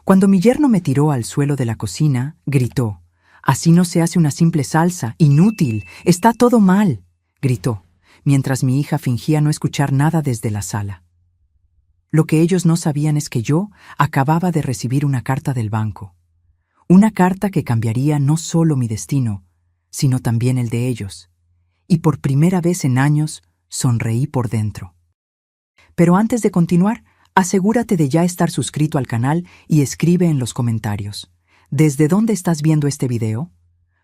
Cuando mi yerno me tiró al suelo de la cocina, gritó: «Así no se hace una simple salsa, inútil, está todo mal», gritó, mientras mi hija fingía no escuchar nada desde la sala. Lo que ellos no sabían es que yo acababa de recibir una carta del banco. Una carta que cambiaría no solo mi destino, sino también el de ellos. Y por primera vez en años, sonreí por dentro. Pero antes de continuar, asegúrate de ya estar suscrito al canal y escribe en los comentarios: ¿desde dónde estás viendo este video?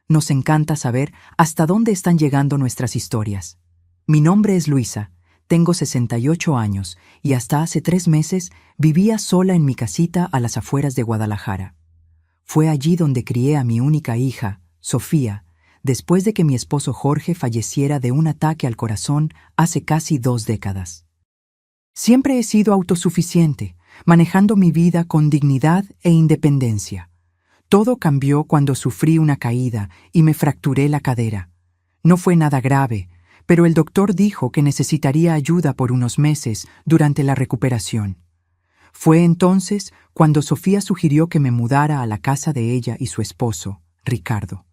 Nos encanta saber hasta dónde están llegando nuestras historias. Mi nombre es Luisa, tengo 68 años y hasta hace 3 meses vivía sola en mi casita a las afueras de Guadalajara. Fue allí donde crié a mi única hija, Sofía, después de que mi esposo Jorge falleciera de un ataque al corazón hace casi 2 décadas. Siempre he sido autosuficiente, manejando mi vida con dignidad e independencia. Todo cambió cuando sufrí una caída y me fracturé la cadera. No fue nada grave, pero el doctor dijo que necesitaría ayuda por unos meses durante la recuperación. Fue entonces cuando Sofía sugirió que me mudara a la casa de ella y su esposo, Ricardo.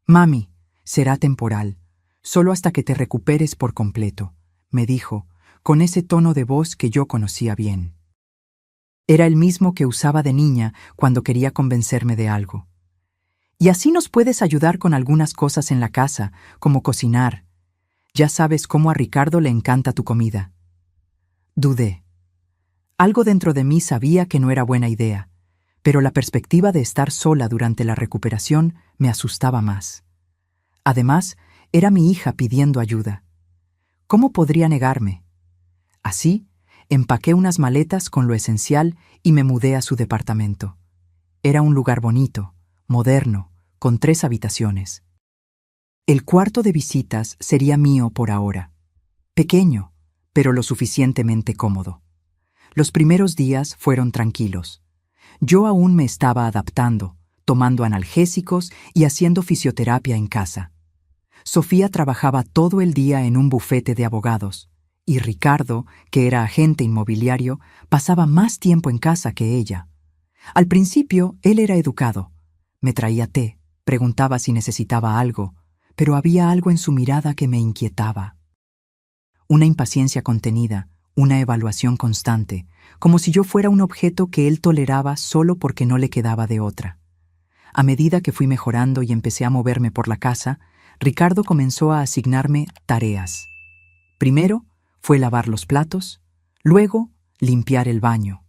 «Mami, será temporal, solo hasta que te recuperes por completo», me dijo, con ese tono de voz que yo conocía bien. Era el mismo que usaba de niña cuando quería convencerme de algo. «Y así nos puedes ayudar con algunas cosas en la casa, como cocinar. Ya sabes cómo a Ricardo le encanta tu comida». Dudé. Algo dentro de mí sabía que no era buena idea, pero la perspectiva de estar sola durante la recuperación me asustaba más. Además, era mi hija pidiendo ayuda. ¿Cómo podría negarme? Así, empaqué unas maletas con lo esencial y me mudé a su departamento. Era un lugar bonito, moderno, con 3 habitaciones. El cuarto de visitas sería mío por ahora. Pequeño, pero lo suficientemente cómodo. Los primeros días fueron tranquilos. Yo aún me estaba adaptando, tomando analgésicos y haciendo fisioterapia en casa. Sofía trabajaba todo el día en un bufete de abogados, y Ricardo, que era agente inmobiliario, pasaba más tiempo en casa que ella. Al principio, él era educado. Me traía té, preguntaba si necesitaba algo, pero había algo en su mirada que me inquietaba. Una impaciencia contenida, una evaluación constante, como si yo fuera un objeto que él toleraba solo porque no le quedaba de otra. A medida que fui mejorando y empecé a moverme por la casa, Ricardo comenzó a asignarme tareas. Primero fue lavar los platos, luego limpiar el baño.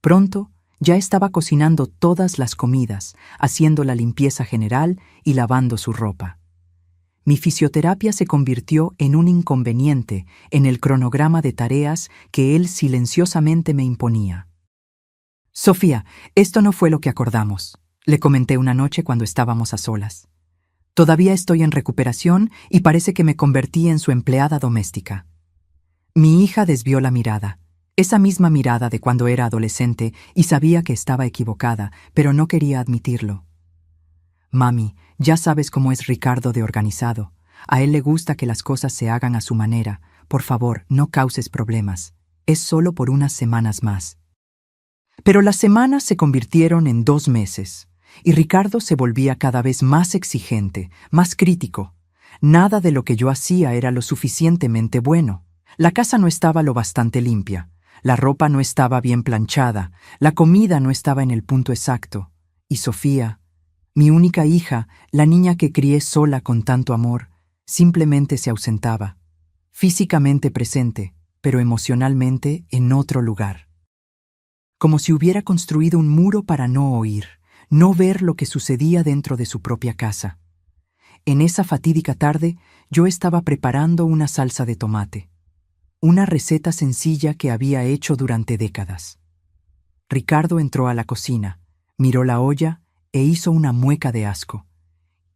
Pronto ya estaba cocinando todas las comidas, haciendo la limpieza general y lavando su ropa. Mi fisioterapia se convirtió en un inconveniente en el cronograma de tareas que él silenciosamente me imponía. «Sofía, esto no fue lo que acordamos», le comenté una noche cuando estábamos a solas. «Todavía estoy en recuperación y parece que me convertí en su empleada doméstica». Mi hija desvió la mirada, esa misma mirada de cuando era adolescente, y sabía que estaba equivocada, pero no quería admitirlo. «Mami, ya sabes cómo es Ricardo de organizado. A él le gusta que las cosas se hagan a su manera. Por favor, no causes problemas. Es solo por unas semanas más». Pero las semanas se convirtieron en 2 meses, y Ricardo se volvía cada vez más exigente, más crítico. Nada de lo que yo hacía era lo suficientemente bueno. La casa no estaba lo bastante limpia, la ropa no estaba bien planchada, la comida no estaba en el punto exacto. Y Sofía, mi única hija, la niña que crié sola con tanto amor, simplemente se ausentaba, físicamente presente, pero emocionalmente en otro lugar. Como si hubiera construido un muro para no oír, no ver lo que sucedía dentro de su propia casa. En esa fatídica tarde, yo estaba preparando una salsa de tomate, una receta sencilla que había hecho durante décadas. Ricardo entró a la cocina, miró la olla e hizo una mueca de asco.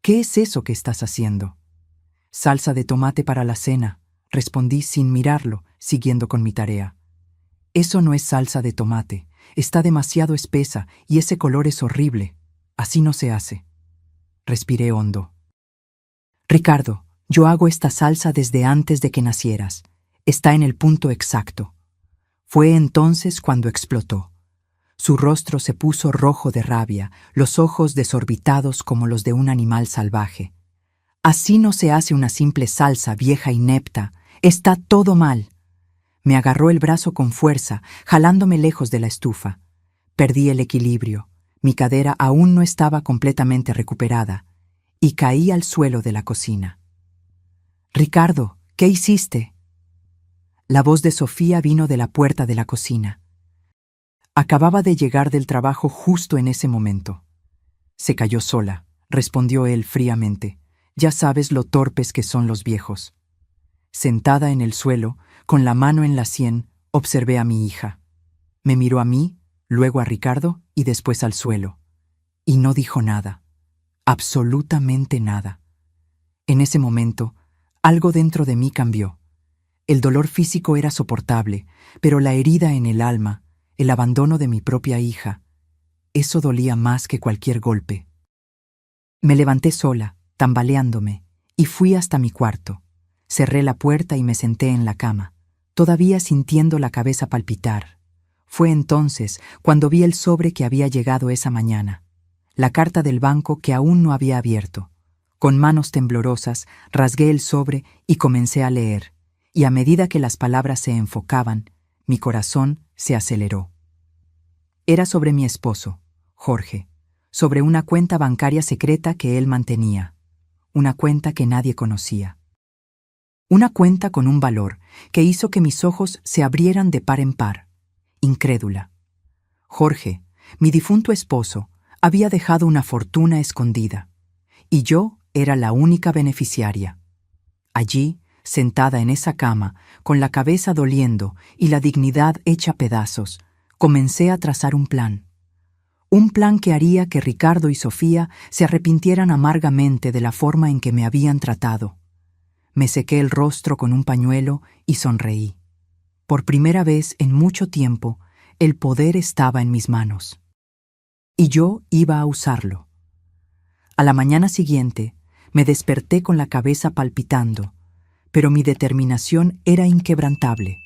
«¿Qué es eso que estás haciendo?» «Salsa de tomate para la cena», respondí sin mirarlo, siguiendo con mi tarea. «Eso no es salsa de tomate, está demasiado espesa y ese color es horrible. Así no se hace». Respiré hondo. «Ricardo, yo hago esta salsa desde antes de que nacieras. Está en el punto exacto». Fue entonces cuando explotó. Su rostro se puso rojo de rabia, los ojos desorbitados como los de un animal salvaje. «Así no se hace una simple salsa, vieja inepta. Está todo mal». Me agarró el brazo con fuerza, jalándome lejos de la estufa. Perdí el equilibrio. Mi cadera aún no estaba completamente recuperada, y caí al suelo de la cocina. «Ricardo, ¿qué hiciste?». La voz de Sofía vino de la puerta de la cocina. Acababa de llegar del trabajo justo en ese momento. «Se cayó sola», respondió él fríamente. «Ya sabes lo torpes que son los viejos». Sentada en el suelo, con la mano en la sien, observé a mi hija. Me miró a mí, luego a Ricardo y después al suelo. Y no dijo nada. Absolutamente nada. En ese momento, algo dentro de mí cambió. El dolor físico era soportable, pero la herida en el alma, el abandono de mi propia hija, eso dolía más que cualquier golpe. Me levanté sola, tambaleándome, y fui hasta mi cuarto. Cerré la puerta y me senté en la cama, todavía sintiendo la cabeza palpitar. Fue entonces cuando vi el sobre que había llegado esa mañana, la carta del banco que aún no había abierto. Con manos temblorosas, rasgué el sobre y comencé a leer, y a medida que las palabras se enfocaban, mi corazón se aceleró. Era sobre mi esposo, Jorge, sobre una cuenta bancaria secreta que él mantenía, una cuenta que nadie conocía. Una cuenta con un valor que hizo que mis ojos se abrieran de par en par, incrédula. Jorge, mi difunto esposo, había dejado una fortuna escondida, y yo era la única beneficiaria. Allí, sentada en esa cama, con la cabeza doliendo y la dignidad hecha pedazos, comencé a trazar un plan. Un plan que haría que Ricardo y Sofía se arrepintieran amargamente de la forma en que me habían tratado. Me sequé el rostro con un pañuelo y sonreí. Por primera vez en mucho tiempo, el poder estaba en mis manos. Y yo iba a usarlo. A la mañana siguiente, me desperté con la cabeza palpitando, pero mi determinación era inquebrantable.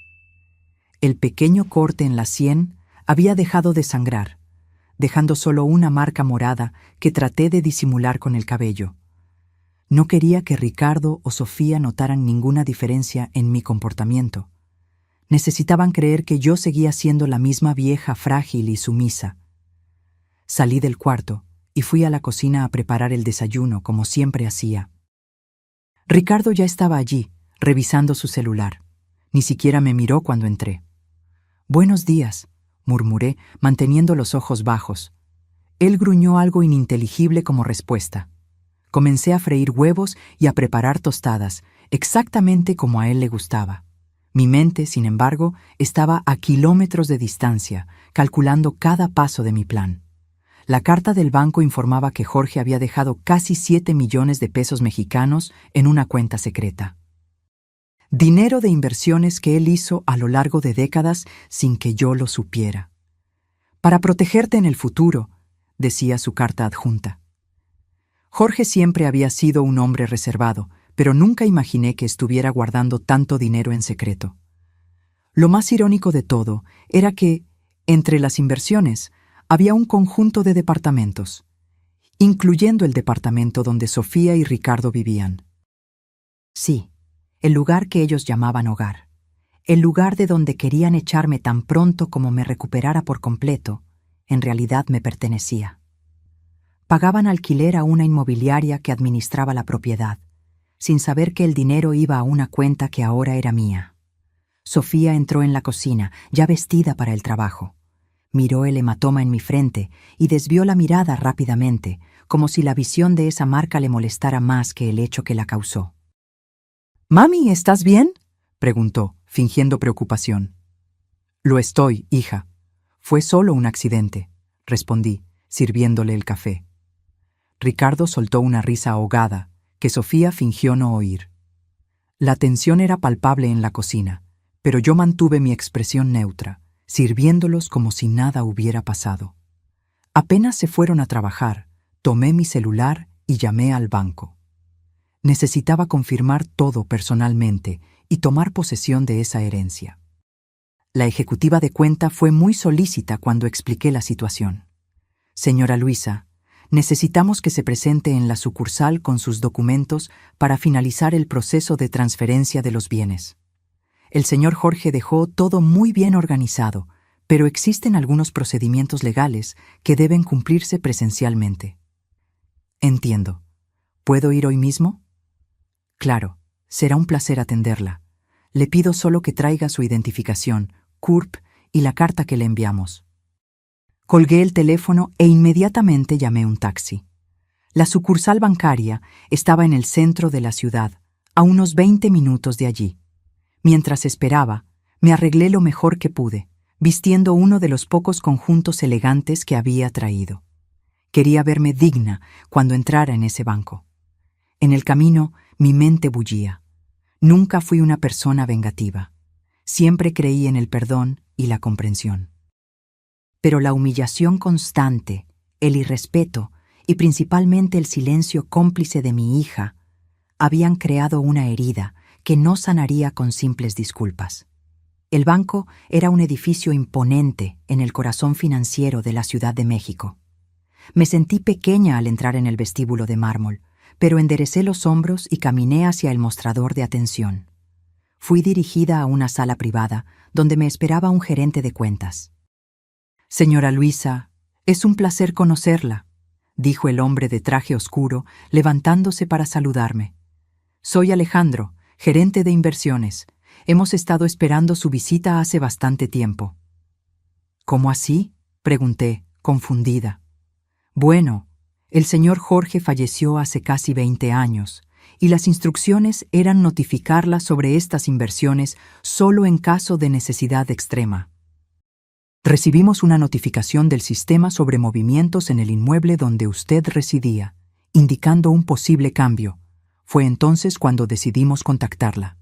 El pequeño corte en la sien había dejado de sangrar, dejando solo una marca morada que traté de disimular con el cabello. No quería que Ricardo o Sofía notaran ninguna diferencia en mi comportamiento. Necesitaban creer que yo seguía siendo la misma vieja frágil y sumisa. Salí del cuarto y fui a la cocina a preparar el desayuno como siempre hacía. Ricardo ya estaba allí, revisando su celular. Ni siquiera me miró cuando entré. «Buenos días», murmuré, manteniendo los ojos bajos. Él gruñó algo ininteligible como respuesta. Comencé a freír huevos y a preparar tostadas, exactamente como a él le gustaba. Mi mente, sin embargo, estaba a kilómetros de distancia, calculando cada paso de mi plan. La carta del banco informaba que Jorge había dejado casi 7 millones de pesos mexicanos en una cuenta secreta. Dinero de inversiones que él hizo a lo largo de décadas sin que yo lo supiera. «Para protegerte en el futuro», decía su carta adjunta. Jorge siempre había sido un hombre reservado, pero nunca imaginé que estuviera guardando tanto dinero en secreto. Lo más irónico de todo era que, entre las inversiones, había un conjunto de departamentos, incluyendo el departamento donde Sofía y Ricardo vivían. Sí, el lugar que ellos llamaban hogar, el lugar de donde querían echarme tan pronto como me recuperara por completo, en realidad me pertenecía. Pagaban alquiler a una inmobiliaria que administraba la propiedad, sin saber que el dinero iba a una cuenta que ahora era mía. Sofía entró en la cocina, ya vestida para el trabajo. Miró el hematoma en mi frente y desvió la mirada rápidamente, como si la visión de esa marca le molestara más que el hecho que la causó. «Mami, ¿estás bien?», preguntó, fingiendo preocupación. «Lo estoy, hija. Fue solo un accidente», respondí, sirviéndole el café. Ricardo soltó una risa ahogada, que Sofía fingió no oír. La tensión era palpable en la cocina, pero yo mantuve mi expresión neutra, sirviéndolos como si nada hubiera pasado. Apenas se fueron a trabajar, tomé mi celular y llamé al banco. Necesitaba confirmar todo personalmente y tomar posesión de esa herencia. La ejecutiva de cuenta fue muy solícita cuando expliqué la situación. Señora Luisa, necesitamos que se presente en la sucursal con sus documentos para finalizar el proceso de transferencia de los bienes. El señor Jorge dejó todo muy bien organizado, pero existen algunos procedimientos legales que deben cumplirse presencialmente. Entiendo. ¿Puedo ir hoy mismo? Claro, será un placer atenderla. Le pido solo que traiga su identificación, CURP y la carta que le enviamos. Colgué el teléfono e inmediatamente llamé un taxi. La sucursal bancaria estaba en el centro de la ciudad, a unos 20 minutos de allí. Mientras esperaba, me arreglé lo mejor que pude, vistiendo uno de los pocos conjuntos elegantes que había traído. Quería verme digna cuando entrara en ese banco. En el camino, mi mente bullía. Nunca fui una persona vengativa. Siempre creí en el perdón y la comprensión. Pero la humillación constante, el irrespeto y principalmente el silencio cómplice de mi hija habían creado una herida que no sanaría con simples disculpas. El banco era un edificio imponente en el corazón financiero de la Ciudad de México. Me sentí pequeña al entrar en el vestíbulo de mármol, pero enderecé los hombros y caminé hacia el mostrador de atención. Fui dirigida a una sala privada donde me esperaba un gerente de cuentas. Señora Luisa, es un placer conocerla, dijo el hombre de traje oscuro, levantándose para saludarme. Soy Alejandro, gerente de inversiones. Hemos estado esperando su visita hace bastante tiempo. ¿Cómo así?, pregunté, confundida. Bueno, el señor Jorge falleció hace casi 20 años, y las instrucciones eran notificarla sobre estas inversiones solo en caso de necesidad extrema. Recibimos una notificación del sistema sobre movimientos en el inmueble donde usted residía, indicando un posible cambio. Fue entonces cuando decidimos contactarla.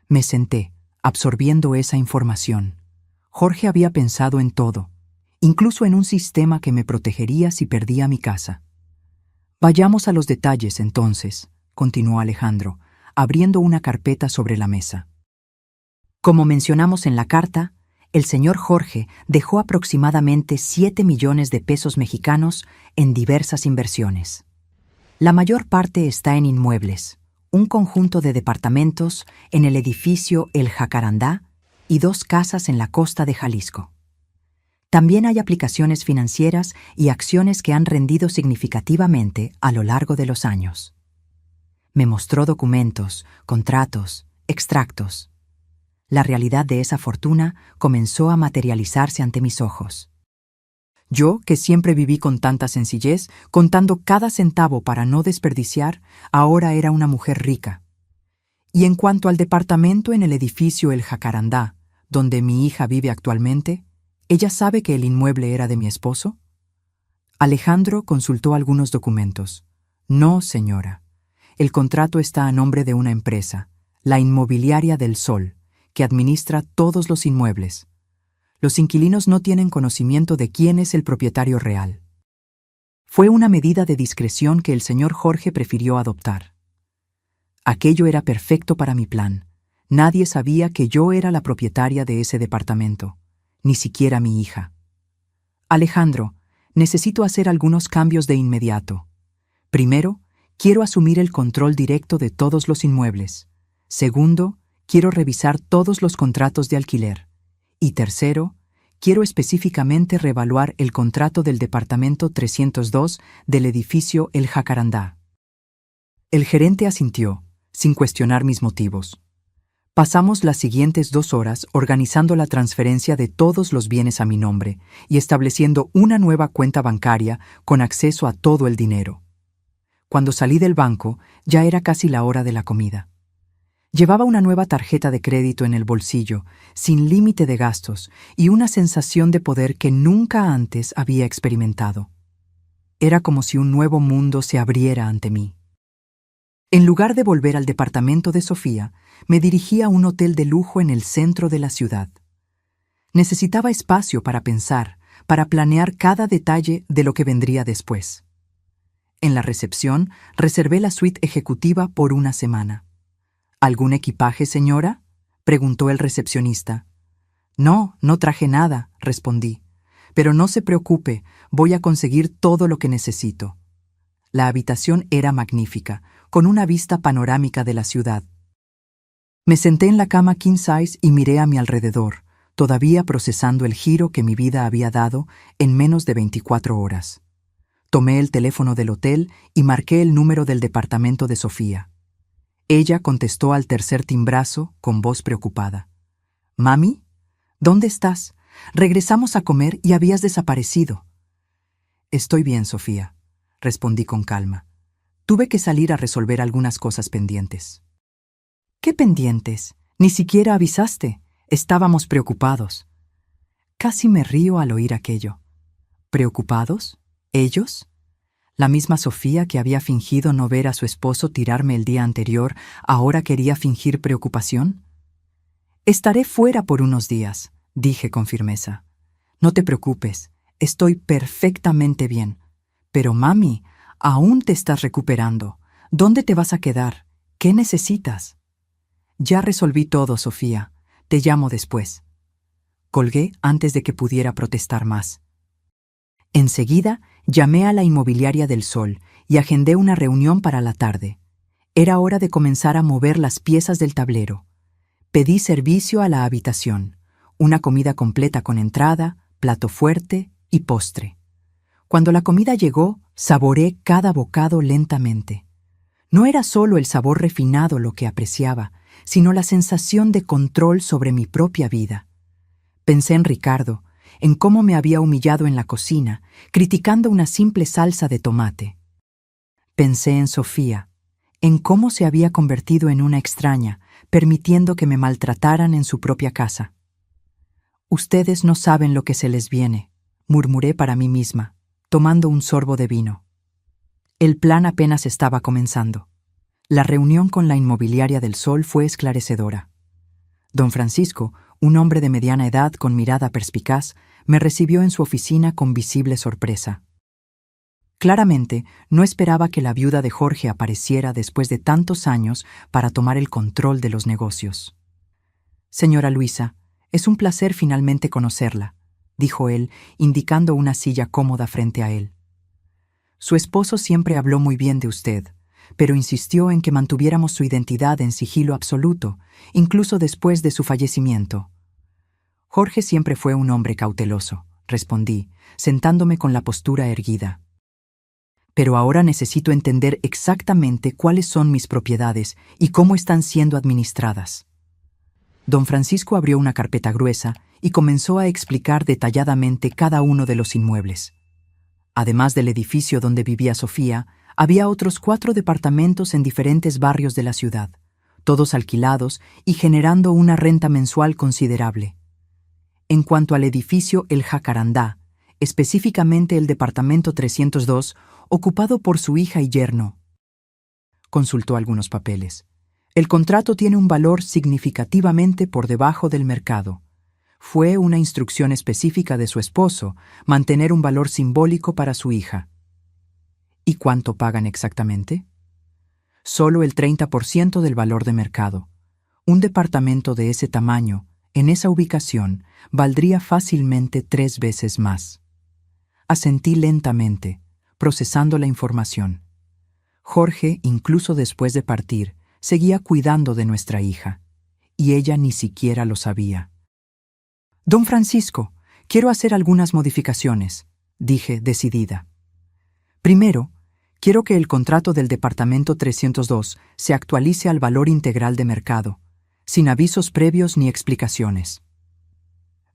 Me senté, absorbiendo esa información. Jorge había pensado en todo, incluso en un sistema que me protegería si perdía mi casa. Vayamos a los detalles, entonces, continuó Alejandro, abriendo una carpeta sobre la mesa. Como mencionamos en la carta, el señor Jorge dejó aproximadamente 7 millones de pesos mexicanos en diversas inversiones. La mayor parte está en inmuebles, un conjunto de departamentos en el edificio El Jacarandá y 2 casas en la costa de Jalisco. También hay aplicaciones financieras y acciones que han rendido significativamente a lo largo de los años. Me mostró documentos, contratos, extractos. La realidad de esa fortuna comenzó a materializarse ante mis ojos. Yo, que siempre viví con tanta sencillez, contando cada centavo para no desperdiciar, ahora era una mujer rica. Y en cuanto al departamento en el edificio El Jacarandá, donde mi hija vive actualmente, ¿ella sabe que el inmueble era de mi esposo? Alejandro consultó algunos documentos. No, señora. El contrato está a nombre de una empresa, la Inmobiliaria del Sol, que administra todos los inmuebles. Los inquilinos no tienen conocimiento de quién es el propietario real. Fue una medida de discreción que el señor Jorge prefirió adoptar. Aquello era perfecto para mi plan. Nadie sabía que yo era la propietaria de ese departamento, ni siquiera mi hija. Alejandro, necesito hacer algunos cambios de inmediato. Primero, quiero asumir el control directo de todos los inmuebles. Segundo, quiero revisar todos los contratos de alquiler. Y tercero, quiero específicamente reevaluar el contrato del departamento 302 del edificio El Jacarandá. El gerente asintió, sin cuestionar mis motivos. Pasamos las siguientes 2 horas organizando la transferencia de todos los bienes a mi nombre y estableciendo una nueva cuenta bancaria con acceso a todo el dinero. Cuando salí del banco, ya era casi la hora de la comida. Llevaba una nueva tarjeta de crédito en el bolsillo, sin límite de gastos, y una sensación de poder que nunca antes había experimentado. Era como si un nuevo mundo se abriera ante mí. En lugar de volver al departamento de Sofía, me dirigí a un hotel de lujo en el centro de la ciudad. Necesitaba espacio para pensar, para planear cada detalle de lo que vendría después. En la recepción, reservé la suite ejecutiva por una semana. ¿Algún equipaje, señora?, preguntó el recepcionista. No, no traje nada, respondí. Pero no se preocupe, voy a conseguir todo lo que necesito. La habitación era magnífica, con una vista panorámica de la ciudad. Me senté en la cama king size y miré a mi alrededor, todavía procesando el giro que mi vida había dado en menos de 24 horas. Tomé el teléfono del hotel y marqué el número del departamento de Sofía. Ella contestó al tercer timbrazo con voz preocupada. «¿Mami? ¿Dónde estás? Regresamos a comer y habías desaparecido». «Estoy bien, Sofía», respondí con calma. «Tuve que salir a resolver algunas cosas pendientes». «¿Qué pendientes? Ni siquiera avisaste. Estábamos preocupados». Casi me río al oír aquello. ¿Preocupados? ¿Ellos? La misma Sofía que había fingido no ver a su esposo tirarme el día anterior, ¿ahora quería fingir preocupación? «Estaré fuera por unos días», dije con firmeza. «No te preocupes, estoy perfectamente bien. Pero, mami, aún te estás recuperando. ¿Dónde te vas a quedar? ¿Qué necesitas?» «Ya resolví todo, Sofía. Te llamo después». Colgué antes de que pudiera protestar más. Enseguida, llamé a la inmobiliaria del Sol y agendé una reunión para la tarde. Era hora de comenzar a mover las piezas del tablero. Pedí servicio a la habitación, una comida completa con entrada, plato fuerte y postre. Cuando la comida llegó, saboreé cada bocado lentamente. No era solo el sabor refinado lo que apreciaba, sino la sensación de control sobre mi propia vida. Pensé en Ricardo, en cómo me había humillado en la cocina, criticando una simple salsa de tomate. Pensé en Sofía, en cómo se había convertido en una extraña, permitiendo que me maltrataran en su propia casa. «Ustedes no saben lo que se les viene», murmuré para mí misma, tomando un sorbo de vino. El plan apenas estaba comenzando. La reunión con la inmobiliaria del Sol fue esclarecedora. Don Francisco, un hombre de mediana edad con mirada perspicaz, me recibió en su oficina con visible sorpresa. Claramente, no esperaba que la viuda de Jorge apareciera después de tantos años para tomar el control de los negocios. «Señora Luisa, es un placer finalmente conocerla», dijo él, indicando una silla cómoda frente a él. «Su esposo siempre habló muy bien de usted, pero insistió en que mantuviéramos su identidad en sigilo absoluto, incluso después de su fallecimiento». «Jorge siempre fue un hombre cauteloso», respondí, sentándome con la postura erguida. «Pero ahora necesito entender exactamente cuáles son mis propiedades y cómo están siendo administradas». Don Francisco abrió una carpeta gruesa y comenzó a explicar detalladamente cada uno de los inmuebles. Además del edificio donde vivía Sofía, había otros 4 departamentos en diferentes barrios de la ciudad, todos alquilados y generando una renta mensual considerable. En cuanto al edificio El Jacarandá, específicamente el departamento 302, ocupado por su hija y yerno. Consultó algunos papeles. El contrato tiene un valor significativamente por debajo del mercado. Fue una instrucción específica de su esposo mantener un valor simbólico para su hija. ¿Y cuánto pagan exactamente? Solo el 30% del valor de mercado. Un departamento de ese tamaño, en esa ubicación, valdría fácilmente 3 veces más. Asentí lentamente, procesando la información. Jorge, incluso después de partir, seguía cuidando de nuestra hija, y ella ni siquiera lo sabía. «Don Francisco, quiero hacer algunas modificaciones», dije decidida. «Primero, quiero que el contrato del departamento 302 se actualice al valor integral de mercado, sin avisos previos ni explicaciones».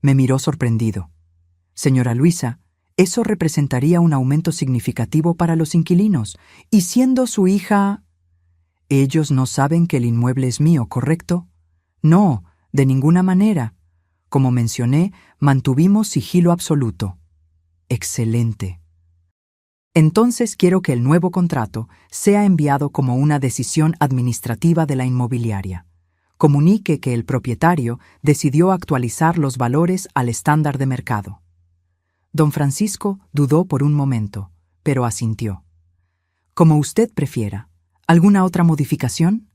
Me miró sorprendido. «Señora Luisa, eso representaría un aumento significativo para los inquilinos, y siendo su hija...» «Ellos no saben que el inmueble es mío, ¿correcto?» «No, de ninguna manera. Como mencioné, mantuvimos sigilo absoluto». «Excelente. Entonces quiero que el nuevo contrato sea enviado como una decisión administrativa de la inmobiliaria. Comunique que el propietario decidió actualizar los valores al estándar de mercado». Don Francisco dudó por un momento, pero asintió. «Como usted prefiera. ¿Alguna otra modificación?»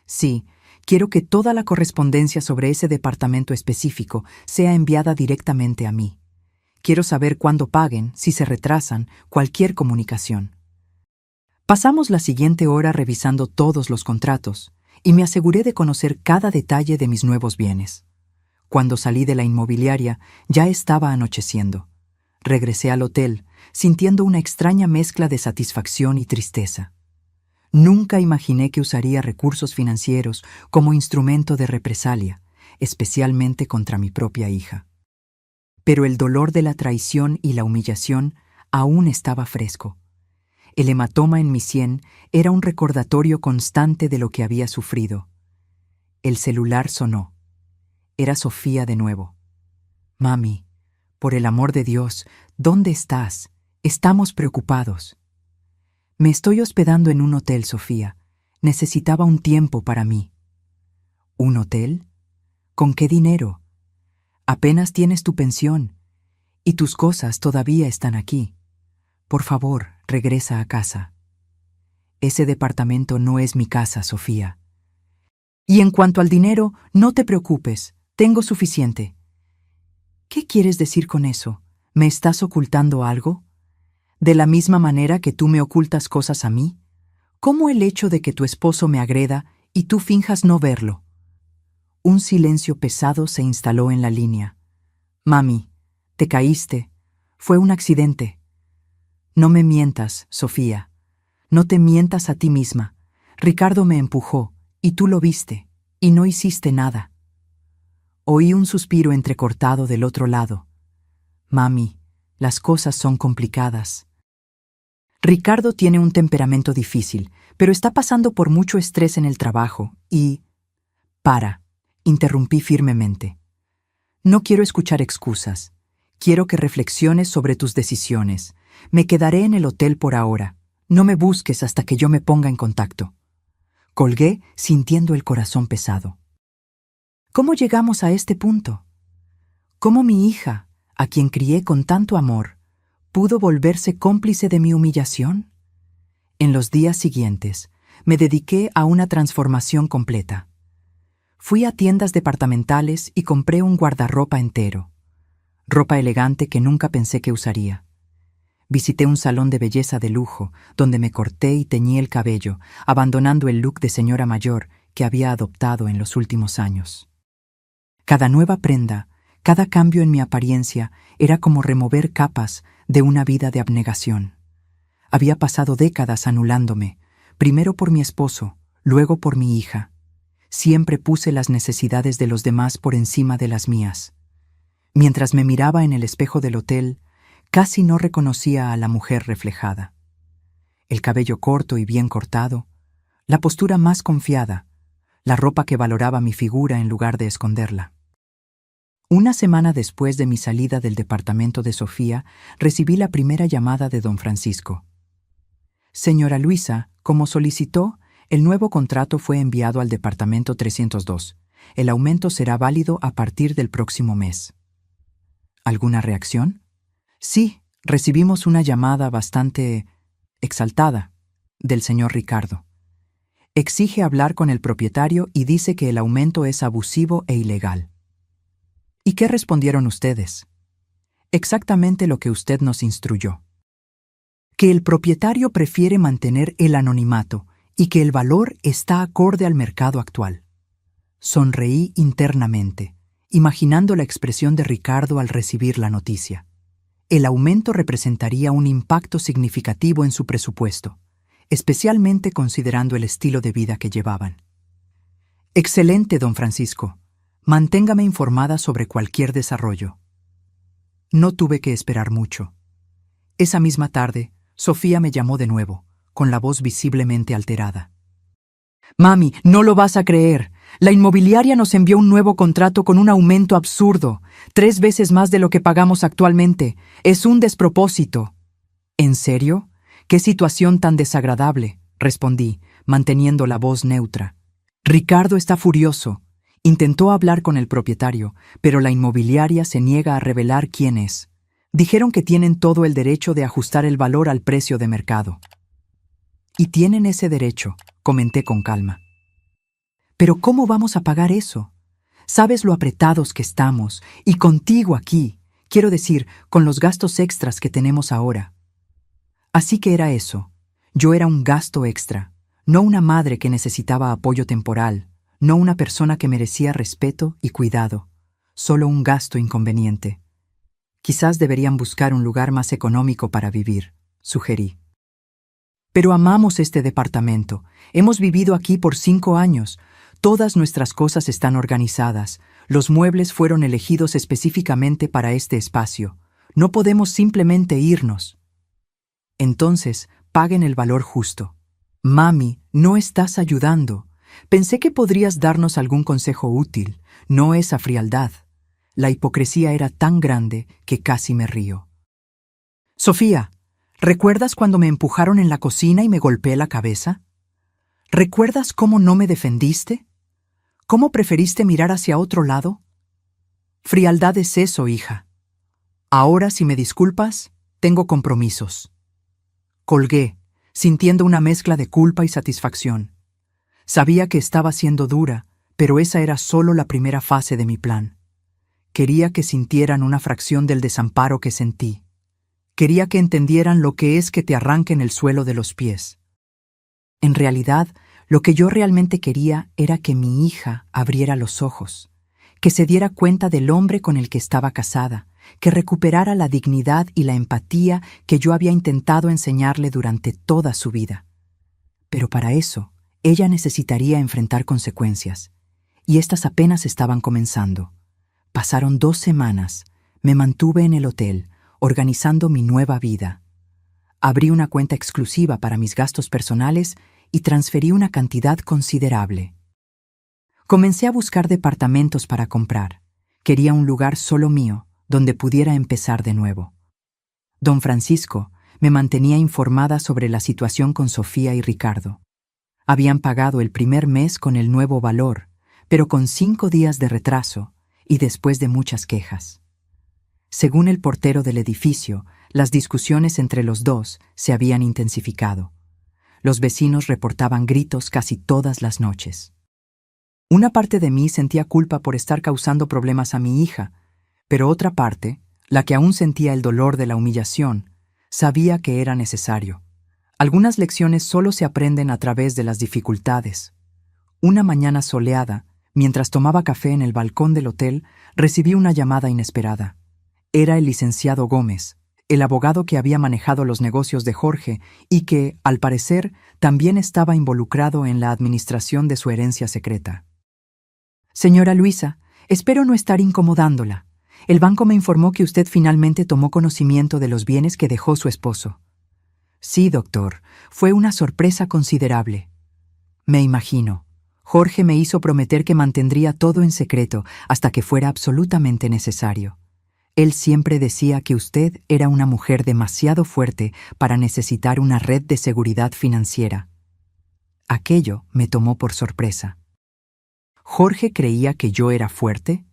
«Sí, quiero que toda la correspondencia sobre ese departamento específico sea enviada directamente a mí. Quiero saber cuándo paguen, si se retrasan, cualquier comunicación. Pasamos la siguiente hora revisando todos los contratos y me aseguré de conocer cada detalle de mis nuevos bienes. Cuando salí de la inmobiliaria, ya estaba anocheciendo. Regresé al hotel, sintiendo una extraña mezcla de satisfacción y tristeza. Nunca imaginé que usaría recursos financieros como instrumento de represalia, especialmente contra mi propia hija. Pero el dolor de la traición y la humillación aún estaba fresco. El hematoma en mi sien era un recordatorio constante de lo que había sufrido. El celular sonó. Era Sofía de nuevo. «Mami, por el amor de Dios, ¿dónde estás? Estamos preocupados». «Me estoy hospedando en un hotel, Sofía. Necesitaba un tiempo para mí». «¿Un hotel? ¿Con qué dinero? Apenas tienes tu pensión, y tus cosas todavía están aquí. Por favor, regresa a casa». «Ese departamento no es mi casa, Sofía». «Y en cuanto al dinero, no te preocupes, tengo suficiente». «¿Qué quieres decir con eso? ¿Me estás ocultando algo? ¿De la misma manera que tú me ocultas cosas a mí? ¿Cómo el hecho de que tu esposo me agreda y tú finjas no verlo?» Un silencio pesado se instaló en la línea. «Mami, te caíste. Fue un accidente». «No me mientas, Sofía. No te mientas a ti misma. Ricardo me empujó, y tú lo viste, y no hiciste nada». Oí un suspiro entrecortado del otro lado. «Mami, las cosas son complicadas. Ricardo tiene un temperamento difícil, pero está pasando por mucho estrés en el trabajo y...» «Para», interrumpí firmemente. «No quiero escuchar excusas. Quiero que reflexiones sobre tus decisiones. Me quedaré en el hotel por ahora. No me busques hasta que yo me ponga en contacto». Colgué sintiendo el corazón pesado. ¿Cómo llegamos a este punto? ¿Cómo mi hija, a quien crié con tanto amor, pudo volverse cómplice de mi humillación? En los días siguientes, me dediqué a una transformación completa. Fui a tiendas departamentales y compré un guardarropa entero. Ropa elegante que nunca pensé que usaría. Visité un salón de belleza de lujo, donde me corté y teñí el cabello, abandonando el look de señora mayor que había adoptado en los últimos años. Cada nueva prenda, cada cambio en mi apariencia era como remover capas de una vida de abnegación. Había pasado décadas anulándome, primero por mi esposo, luego por mi hija. Siempre puse las necesidades de los demás por encima de las mías. Mientras me miraba en el espejo del hotel, casi no reconocía a la mujer reflejada. El cabello corto y bien cortado, la postura más confiada, la ropa que valoraba mi figura en lugar de esconderla. Una semana después de mi salida del departamento de Sofía, recibí la primera llamada de don Francisco. «Señora Luisa, como solicitó, el nuevo contrato fue enviado al departamento 302. El aumento será válido a partir del próximo mes». ¿Alguna reacción? Sí, recibimos una llamada bastante exaltada del señor Ricardo. Exige hablar con el propietario y dice que el aumento es abusivo e ilegal. ¿Y qué respondieron ustedes? Exactamente lo que usted nos instruyó. Que el propietario prefiere mantener el anonimato y que el valor está acorde al mercado actual. Sonreí internamente, imaginando la expresión de Ricardo al recibir la noticia. El aumento representaría un impacto significativo en su presupuesto, especialmente considerando el estilo de vida que llevaban. «Excelente, don Francisco. Manténgame informada sobre cualquier desarrollo». No tuve que esperar mucho. Esa misma tarde, Sofía me llamó de nuevo, con la voz visiblemente alterada. «Mami, no lo vas a creer. La inmobiliaria nos envió un nuevo contrato con un aumento absurdo, 3 veces más de lo que pagamos actualmente. Es un despropósito». «¿En serio? ¿Qué situación tan desagradable?», respondí, manteniendo la voz neutra. «Ricardo está furioso. Intentó hablar con el propietario, pero la inmobiliaria se niega a revelar quién es. Dijeron que tienen todo el derecho de ajustar el valor al precio de mercado». «Y tienen ese derecho», comenté con calma. Pero ¿cómo vamos a pagar eso? Sabes lo apretados que estamos, y contigo aquí, quiero decir, con los gastos extras que tenemos ahora. Así que era eso. Yo era un gasto extra, no una madre que necesitaba apoyo temporal, no una persona que merecía respeto y cuidado, solo un gasto inconveniente. Quizás deberían buscar un lugar más económico para vivir, sugerí. Pero amamos este departamento. Hemos vivido aquí por 5 años. Todas nuestras cosas están organizadas. Los muebles fueron elegidos específicamente para este espacio. No podemos simplemente irnos. Entonces, paguen el valor justo. Mami, no estás ayudando. Pensé que podrías darnos algún consejo útil, no esa frialdad. La hipocresía era tan grande que casi me río. Sofía, ¿recuerdas cuando me empujaron en la cocina y me golpeé la cabeza? ¿Recuerdas cómo no me defendiste? ¿Cómo preferiste mirar hacia otro lado? Frialdad es eso, hija. Ahora, si me disculpas, tengo compromisos. Colgué, sintiendo una mezcla de culpa y satisfacción. Sabía que estaba siendo dura, pero esa era solo la primera fase de mi plan. Quería que sintieran una fracción del desamparo que sentí. Quería que entendieran lo que es que te arranquen el suelo de los pies. En realidad, lo que yo realmente quería era que mi hija abriera los ojos, que se diera cuenta del hombre con el que estaba casada, que recuperara la dignidad y la empatía que yo había intentado enseñarle durante toda su vida. Pero para eso, ella necesitaría enfrentar consecuencias, y estas apenas estaban comenzando. Pasaron 2 semanas, me mantuve en el hotel, organizando mi nueva vida. Abrí una cuenta exclusiva para mis gastos personales y transferí una cantidad considerable. Comencé a buscar departamentos para comprar. Quería un lugar solo mío, donde pudiera empezar de nuevo. Don Francisco me mantenía informada sobre la situación con Sofía y Ricardo. Habían pagado el primer mes con el nuevo valor, pero con 5 días de retraso y después de muchas quejas. Según el portero del edificio, las discusiones entre los dos se habían intensificado. Los vecinos reportaban gritos casi todas las noches. Una parte de mí sentía culpa por estar causando problemas a mi hija, pero otra parte, la que aún sentía el dolor de la humillación, sabía que era necesario. Algunas lecciones solo se aprenden a través de las dificultades. Una mañana soleada, mientras tomaba café en el balcón del hotel, recibí una llamada inesperada. Era el licenciado Gómez, el abogado que había manejado los negocios de Jorge y que, al parecer, también estaba involucrado en la administración de su herencia secreta. Señora Luisa, espero no estar incomodándola. El banco me informó que usted finalmente tomó conocimiento de los bienes que dejó su esposo. Sí, doctor, fue una sorpresa considerable. Me imagino. Jorge me hizo prometer que mantendría todo en secreto hasta que fuera absolutamente necesario. Él siempre decía que usted era una mujer demasiado fuerte para necesitar una red de seguridad financiera. Aquello me tomó por sorpresa. ¿Jorge creía que yo era fuerte?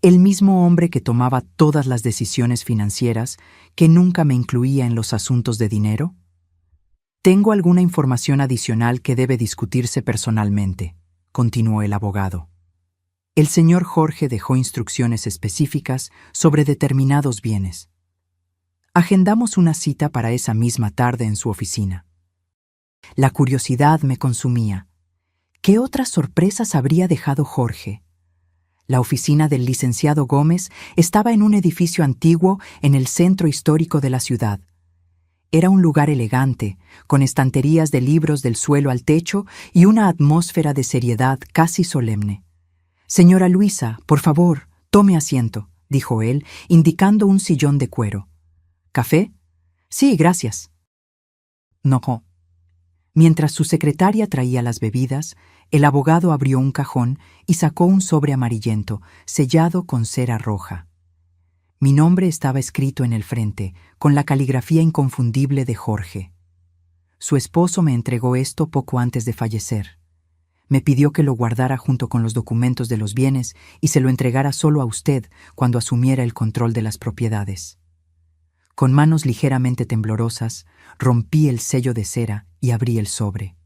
El mismo hombre que tomaba todas las decisiones financieras, que nunca me incluía en los asuntos de dinero. Tengo alguna información adicional que debe discutirse personalmente, continuó el abogado. El señor Jorge dejó instrucciones específicas sobre determinados bienes. Agendamos una cita para esa misma tarde en su oficina. La curiosidad me consumía. ¿Qué otras sorpresas habría dejado Jorge? La oficina del licenciado Gómez estaba en un edificio antiguo en el centro histórico de la ciudad. Era un lugar elegante, con estanterías de libros del suelo al techo y una atmósfera de seriedad casi solemne. Señora Luisa, por favor, tome asiento, dijo él, indicando un sillón de cuero. ¿Café? Sí, gracias. No. Mientras su secretaria traía las bebidas, el abogado abrió un cajón y sacó un sobre amarillento, sellado con cera roja. Mi nombre estaba escrito en el frente, con la caligrafía inconfundible de Jorge. Su esposo me entregó esto poco antes de fallecer. Me pidió que lo guardara junto con los documentos de los bienes y se lo entregara solo a usted cuando asumiera el control de las propiedades. Con manos ligeramente temblorosas, rompí el sello de cera y abrí el sobre.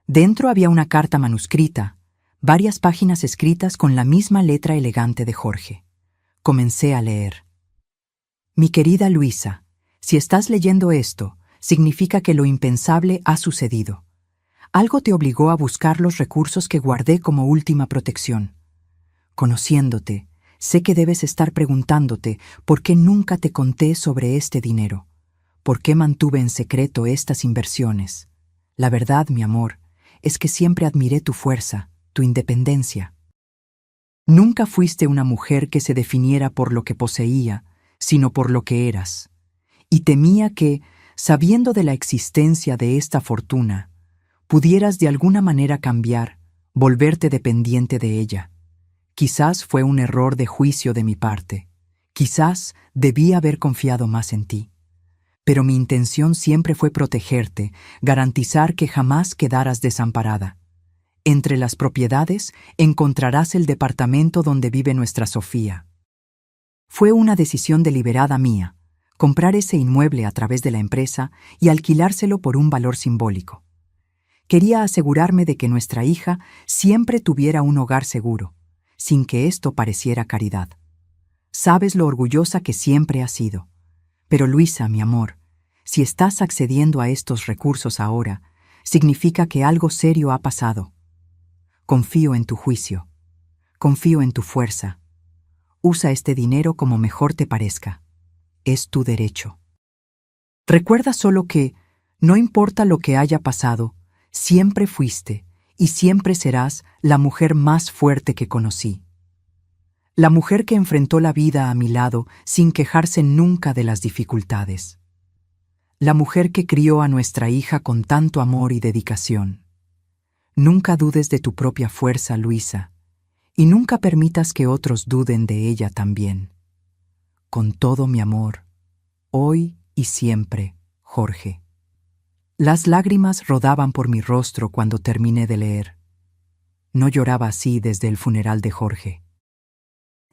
Dentro había una carta manuscrita, varias páginas escritas con la misma letra elegante de Jorge. Comencé a leer. Mi querida Luisa, si estás leyendo esto, significa que lo impensable ha sucedido. Algo te obligó a buscar los recursos que guardé como última protección. Conociéndote, sé que debes estar preguntándote por qué nunca te conté sobre este dinero, por qué mantuve en secreto estas inversiones. La verdad, mi amor, es que siempre admiré tu fuerza, tu independencia. Nunca fuiste una mujer que se definiera por lo que poseía, sino por lo que eras. Y temía que, sabiendo de la existencia de esta fortuna, pudieras de alguna manera cambiar, volverte dependiente de ella. Quizás fue un error de juicio de mi parte. Quizás debí haber confiado más en ti. Pero mi intención siempre fue protegerte, garantizar que jamás quedaras desamparada. Entre las propiedades encontrarás el departamento donde vive nuestra Sofía. Fue una decisión deliberada mía, comprar ese inmueble a través de la empresa y alquilárselo por un valor simbólico. Quería asegurarme de que nuestra hija siempre tuviera un hogar seguro, sin que esto pareciera caridad. Sabes lo orgullosa que siempre has sido. Pero Luisa, mi amor, si estás accediendo a estos recursos ahora, significa que algo serio ha pasado. Confío en tu juicio. Confío en tu fuerza. Usa este dinero como mejor te parezca. Es tu derecho. Recuerda solo que, no importa lo que haya pasado, siempre fuiste y siempre serás la mujer más fuerte que conocí. La mujer que enfrentó la vida a mi lado sin quejarse nunca de las dificultades. La mujer que crió a nuestra hija con tanto amor y dedicación. Nunca dudes de tu propia fuerza, Luisa, y nunca permitas que otros duden de ella también. Con todo mi amor, hoy y siempre, Jorge. Las lágrimas rodaban por mi rostro cuando terminé de leer. No lloraba así desde el funeral de Jorge.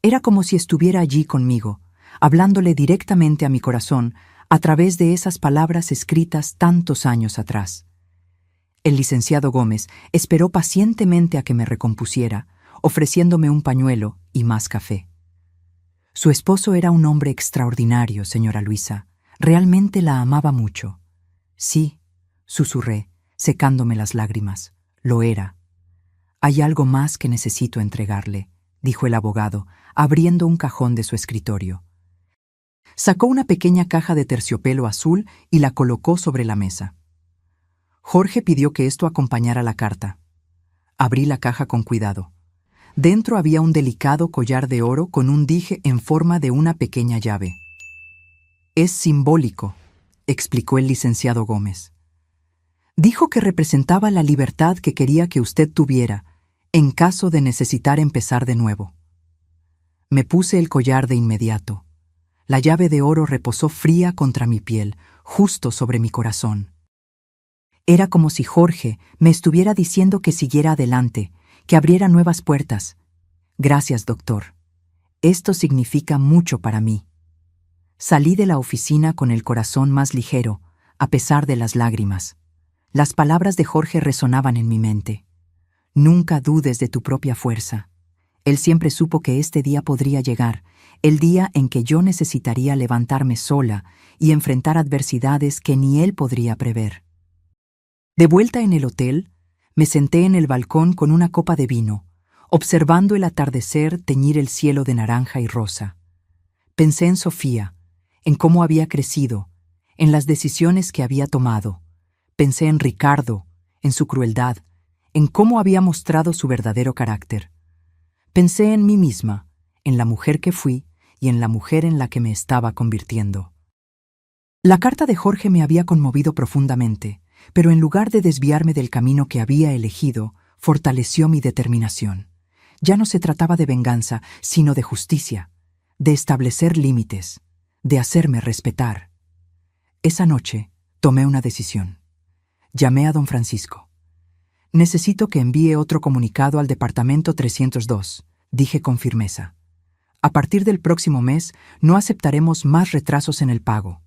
Era como si estuviera allí conmigo, hablándole directamente a mi corazón a través de esas palabras escritas tantos años atrás. El licenciado Gómez esperó pacientemente a que me recompusiera, ofreciéndome un pañuelo y más café. Su esposo era un hombre extraordinario, señora Luisa. Realmente la amaba mucho. Sí, susurré, secándome las lágrimas. Lo era. Hay algo más que necesito entregarle, dijo el abogado, abriendo un cajón de su escritorio. Sacó una pequeña caja de terciopelo azul y la colocó sobre la mesa. Jorge pidió que esto acompañara la carta. Abrí la caja con cuidado. Dentro había un delicado collar de oro con un dije en forma de una pequeña llave. Es simbólico, explicó el licenciado Gómez. Dijo que representaba la libertad que quería que usted tuviera, en caso de necesitar empezar de nuevo. Me puse el collar de inmediato. La llave de oro reposó fría contra mi piel, justo sobre mi corazón. Era como si Jorge me estuviera diciendo que siguiera adelante, que abriera nuevas puertas. Gracias, doctor. Esto significa mucho para mí. Salí de la oficina con el corazón más ligero, a pesar de las lágrimas. Las palabras de Jorge resonaban en mi mente. Nunca dudes de tu propia fuerza. Él siempre supo que este día podría llegar, el día en que yo necesitaría levantarme sola y enfrentar adversidades que ni él podría prever. De vuelta en el hotel, me senté en el balcón con una copa de vino, observando el atardecer teñir el cielo de naranja y rosa. Pensé en Sofía, en cómo había crecido, en las decisiones que había tomado. Pensé en Ricardo, en su crueldad, en cómo había mostrado su verdadero carácter. Pensé en mí misma, en la mujer que fui y en la mujer en la que me estaba convirtiendo. La carta de Jorge me había conmovido profundamente, pero en lugar de desviarme del camino que había elegido, fortaleció mi determinación. Ya no se trataba de venganza, sino de justicia, de establecer límites, de hacerme respetar. Esa noche tomé una decisión. Llamé a don Francisco. Necesito que envíe otro comunicado al departamento 302, dije con firmeza. A partir del próximo mes no aceptaremos más retrasos en el pago.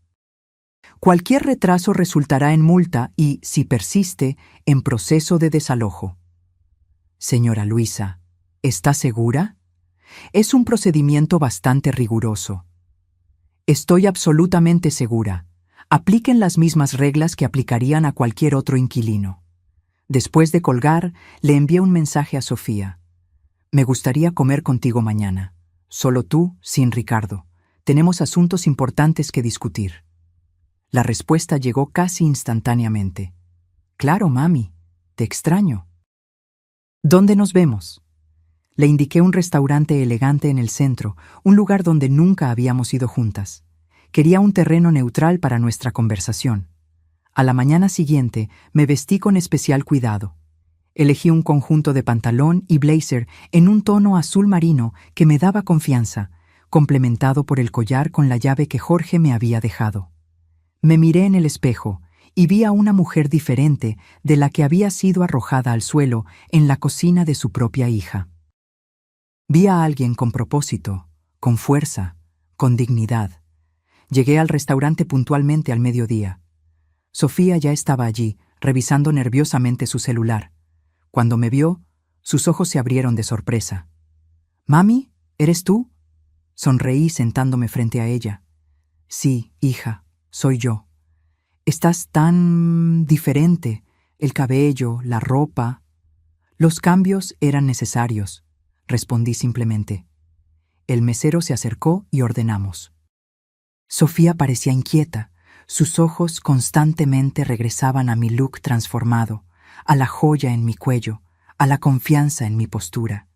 Cualquier retraso resultará en multa y, si persiste, en proceso de desalojo. Señora Luisa, ¿está segura? Es un procedimiento bastante riguroso. Estoy absolutamente segura. Apliquen las mismas reglas que aplicarían a cualquier otro inquilino. Después de colgar, le envié un mensaje a Sofía. Me gustaría comer contigo mañana. Solo tú, sin Ricardo. Tenemos asuntos importantes que discutir. La respuesta llegó casi instantáneamente. Claro, mami. Te extraño. ¿Dónde nos vemos? Le indiqué un restaurante elegante en el centro, un lugar donde nunca habíamos ido juntas. Quería un terreno neutral para nuestra conversación. A la mañana siguiente me vestí con especial cuidado. Elegí un conjunto de pantalón y blazer en un tono azul marino que me daba confianza, complementado por el collar con la llave que Jorge me había dejado. Me miré en el espejo y vi a una mujer diferente de la que había sido arrojada al suelo en la cocina de su propia hija. Vi a alguien con propósito, con fuerza, con dignidad. Llegué al restaurante puntualmente al mediodía. Sofía ya estaba allí, revisando nerviosamente su celular. Cuando me vio, sus ojos se abrieron de sorpresa. «Mami, ¿eres tú?» Sonreí sentándome frente a ella. «Sí, hija, soy yo. Estás tan diferente, el cabello, la ropa». «Los cambios eran necesarios», respondí simplemente. El mesero se acercó y ordenamos. Sofía parecía inquieta. Sus ojos constantemente regresaban a mi look transformado, a la joya en mi cuello, a la confianza en mi postura.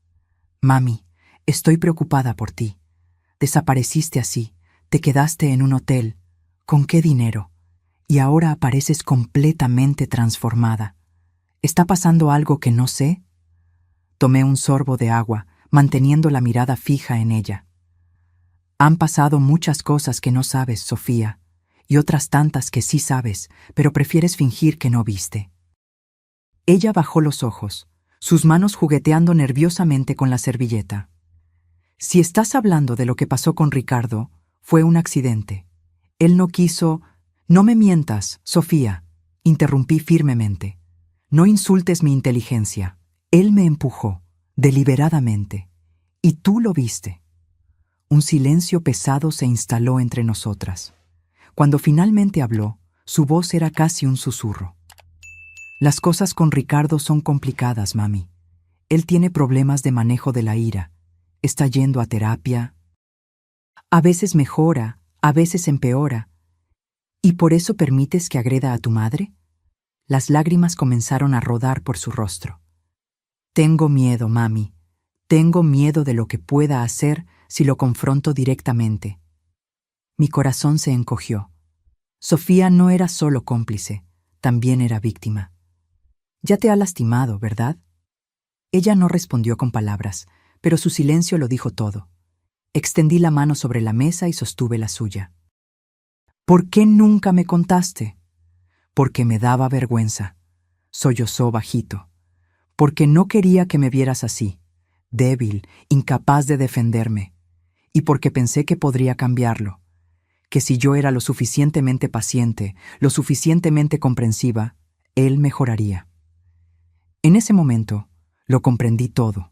«Mami, estoy preocupada por ti. Desapareciste así, te quedaste en un hotel. ¿Con qué dinero? Y ahora apareces completamente transformada. ¿Está pasando algo que no sé?» Tomé un sorbo de agua, manteniendo la mirada fija en ella. «Han pasado muchas cosas que no sabes, Sofía, y otras tantas que sí sabes, pero prefieres fingir que no viste». Ella bajó los ojos, sus manos jugueteando nerviosamente con la servilleta. «Si estás hablando de lo que pasó con Ricardo, fue un accidente. Él no quiso...» «No me mientas, Sofía», interrumpí firmemente. «No insultes mi inteligencia. Él me empujó, deliberadamente. Y tú lo viste». Un silencio pesado se instaló entre nosotras. Cuando finalmente habló, su voz era casi un susurro. «Las cosas con Ricardo son complicadas, mami. Él tiene problemas de manejo de la ira. Está yendo a terapia. A veces mejora, a veces empeora. ¿Y por eso permites que agreda a tu madre?» Las lágrimas comenzaron a rodar por su rostro. «Tengo miedo, mami. Tengo miedo de lo que pueda hacer si lo confronto directamente». Mi corazón se encogió. Sofía no era solo cómplice, también era víctima. «Ya te ha lastimado, ¿verdad?» Ella no respondió con palabras, pero su silencio lo dijo todo. Extendí la mano sobre la mesa y sostuve la suya. «¿Por qué nunca me contaste?» «Porque me daba vergüenza», sollozó bajito. «Porque no quería que me vieras así, débil, incapaz de defenderme. Y porque pensé que podría cambiarlo, que si yo era lo suficientemente paciente, lo suficientemente comprensiva, él mejoraría». En ese momento, lo comprendí todo.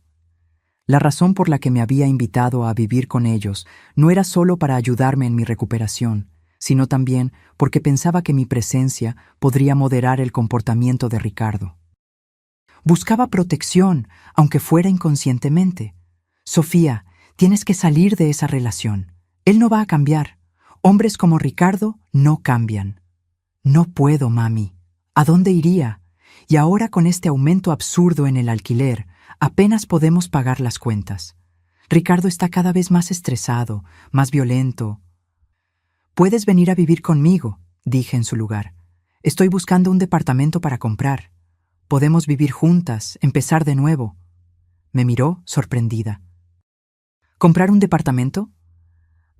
La razón por la que me había invitado a vivir con ellos no era solo para ayudarme en mi recuperación, sino también porque pensaba que mi presencia podría moderar el comportamiento de Ricardo. Buscaba protección, aunque fuera inconscientemente. «Sofía, tienes que salir de esa relación. Él no va a cambiar. Hombres como Ricardo no cambian». «No puedo, mami. ¿A dónde iría? Y ahora con este aumento absurdo en el alquiler, apenas podemos pagar las cuentas. Ricardo está cada vez más estresado, más violento». «Puedes venir a vivir conmigo», dije en su lugar. «Estoy buscando un departamento para comprar. Podemos vivir juntas, empezar de nuevo». Me miró, sorprendida. «¿Comprar un departamento?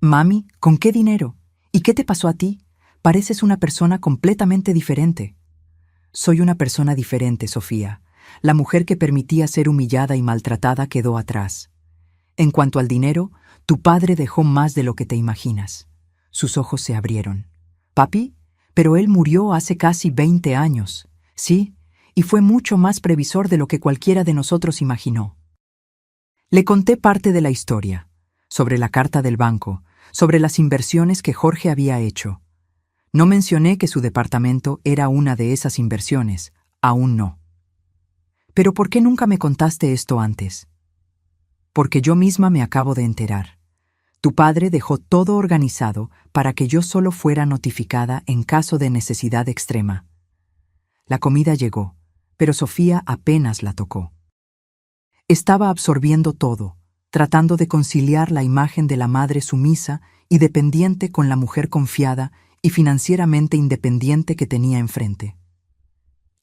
Mami, ¿con qué dinero? ¿Y qué te pasó a ti? Pareces una persona completamente diferente». «Soy una persona diferente, Sofía. La mujer que permitía ser humillada y maltratada quedó atrás. En cuanto al dinero, tu padre dejó más de lo que te imaginas». Sus ojos se abrieron. «¿Papi? Pero él murió hace casi 20 años. Sí, y fue mucho más previsor de lo que cualquiera de nosotros imaginó. Le conté parte de la historia, sobre la carta del banco, sobre las inversiones que Jorge había hecho. No mencioné que su departamento era una de esas inversiones, aún no. ¿Pero por qué nunca me contaste esto antes? Porque yo misma me acabo de enterar. Tu padre dejó todo organizado para que yo solo fuera notificada en caso de necesidad extrema. La comida llegó, pero Sofía apenas la tocó. Estaba absorbiendo todo, tratando de conciliar la imagen de la madre sumisa y dependiente con la mujer confiada y financieramente independiente que tenía enfrente.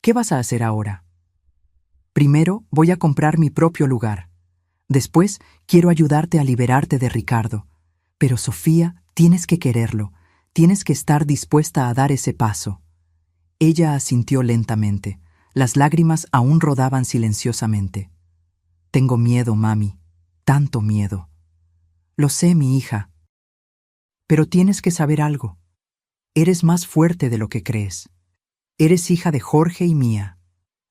¿Qué vas a hacer ahora? Primero voy a comprar mi propio lugar. Después quiero ayudarte a liberarte de Ricardo. Pero Sofía, tienes que quererlo, tienes que estar dispuesta a dar ese paso. Ella asintió lentamente. Las lágrimas aún rodaban silenciosamente. Tengo miedo, mami, tanto miedo. Lo sé, mi hija. Pero tienes que saber algo. Eres más fuerte de lo que crees. Eres hija de Jorge y mía.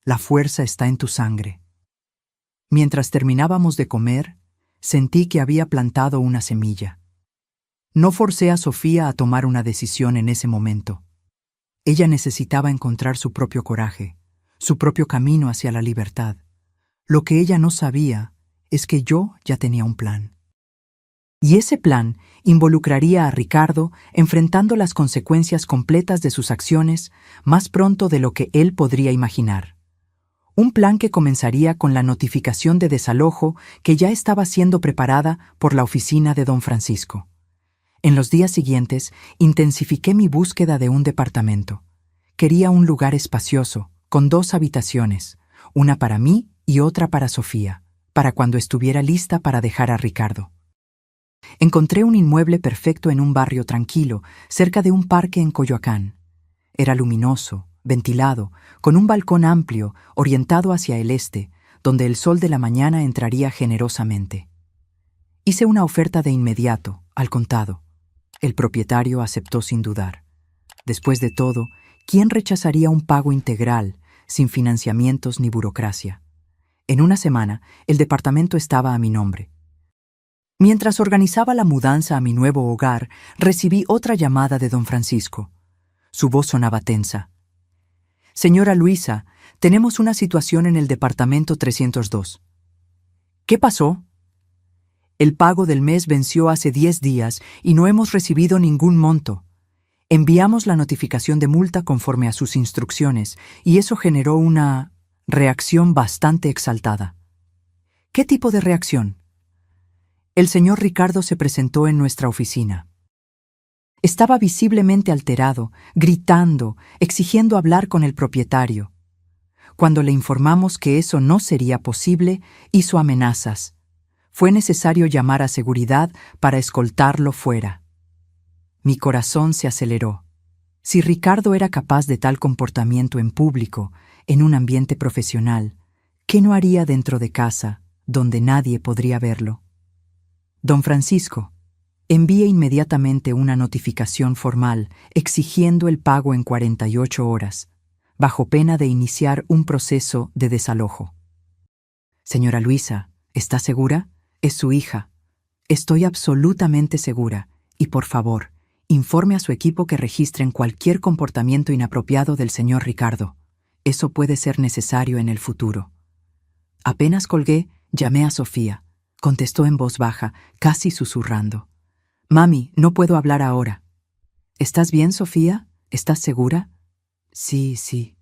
La fuerza está en tu sangre. Mientras terminábamos de comer, sentí que había plantado una semilla. No forcé a Sofía a tomar una decisión en ese momento. Ella necesitaba encontrar su propio coraje, su propio camino hacia la libertad. Lo que ella no sabía es que yo ya tenía un plan. Y ese plan involucraría a Ricardo enfrentando las consecuencias completas de sus acciones más pronto de lo que él podría imaginar. Un plan que comenzaría con la notificación de desalojo que ya estaba siendo preparada por la oficina de don Francisco. En los días siguientes, intensifiqué mi búsqueda de un departamento. Quería un lugar espacioso, con 2 habitaciones, una para mí y otra para Sofía, para cuando estuviera lista para dejar a Ricardo. Encontré un inmueble perfecto en un barrio tranquilo, cerca de un parque en Coyoacán. Era luminoso, ventilado, con un balcón amplio, orientado hacia el este, donde el sol de la mañana entraría generosamente. Hice una oferta de inmediato, al contado. El propietario aceptó sin dudar. Después de todo, ¿quién rechazaría un pago integral, sin financiamientos ni burocracia? En una semana, el departamento estaba a mi nombre. Mientras organizaba la mudanza a mi nuevo hogar, recibí otra llamada de don Francisco. Su voz sonaba tensa. Señora Luisa, tenemos una situación en el departamento 302. ¿Qué pasó? El pago del mes venció hace 10 días y no hemos recibido ningún monto. Enviamos la notificación de multa conforme a sus instrucciones y eso generó una reacción bastante exaltada. ¿Qué tipo de reacción? El señor Ricardo se presentó en nuestra oficina. Estaba visiblemente alterado, gritando, exigiendo hablar con el propietario. Cuando le informamos que eso no sería posible, hizo amenazas. Fue necesario llamar a seguridad para escoltarlo fuera. Mi corazón se aceleró. Si Ricardo era capaz de tal comportamiento en público, en un ambiente profesional, ¿qué no haría dentro de casa, donde nadie podría verlo? Don Francisco, envíe inmediatamente una notificación formal exigiendo el pago en 48 horas, bajo pena de iniciar un proceso de desalojo. Señora Luisa, ¿está segura? Es su hija. Estoy absolutamente segura, y por favor, informe a su equipo que registren cualquier comportamiento inapropiado del señor Ricardo. Eso puede ser necesario en el futuro. Apenas colgué, llamé a Sofía. Contestó en voz baja, casi susurrando. Mami, no puedo hablar ahora. ¿Estás bien, Sofía? ¿Estás segura? Sí.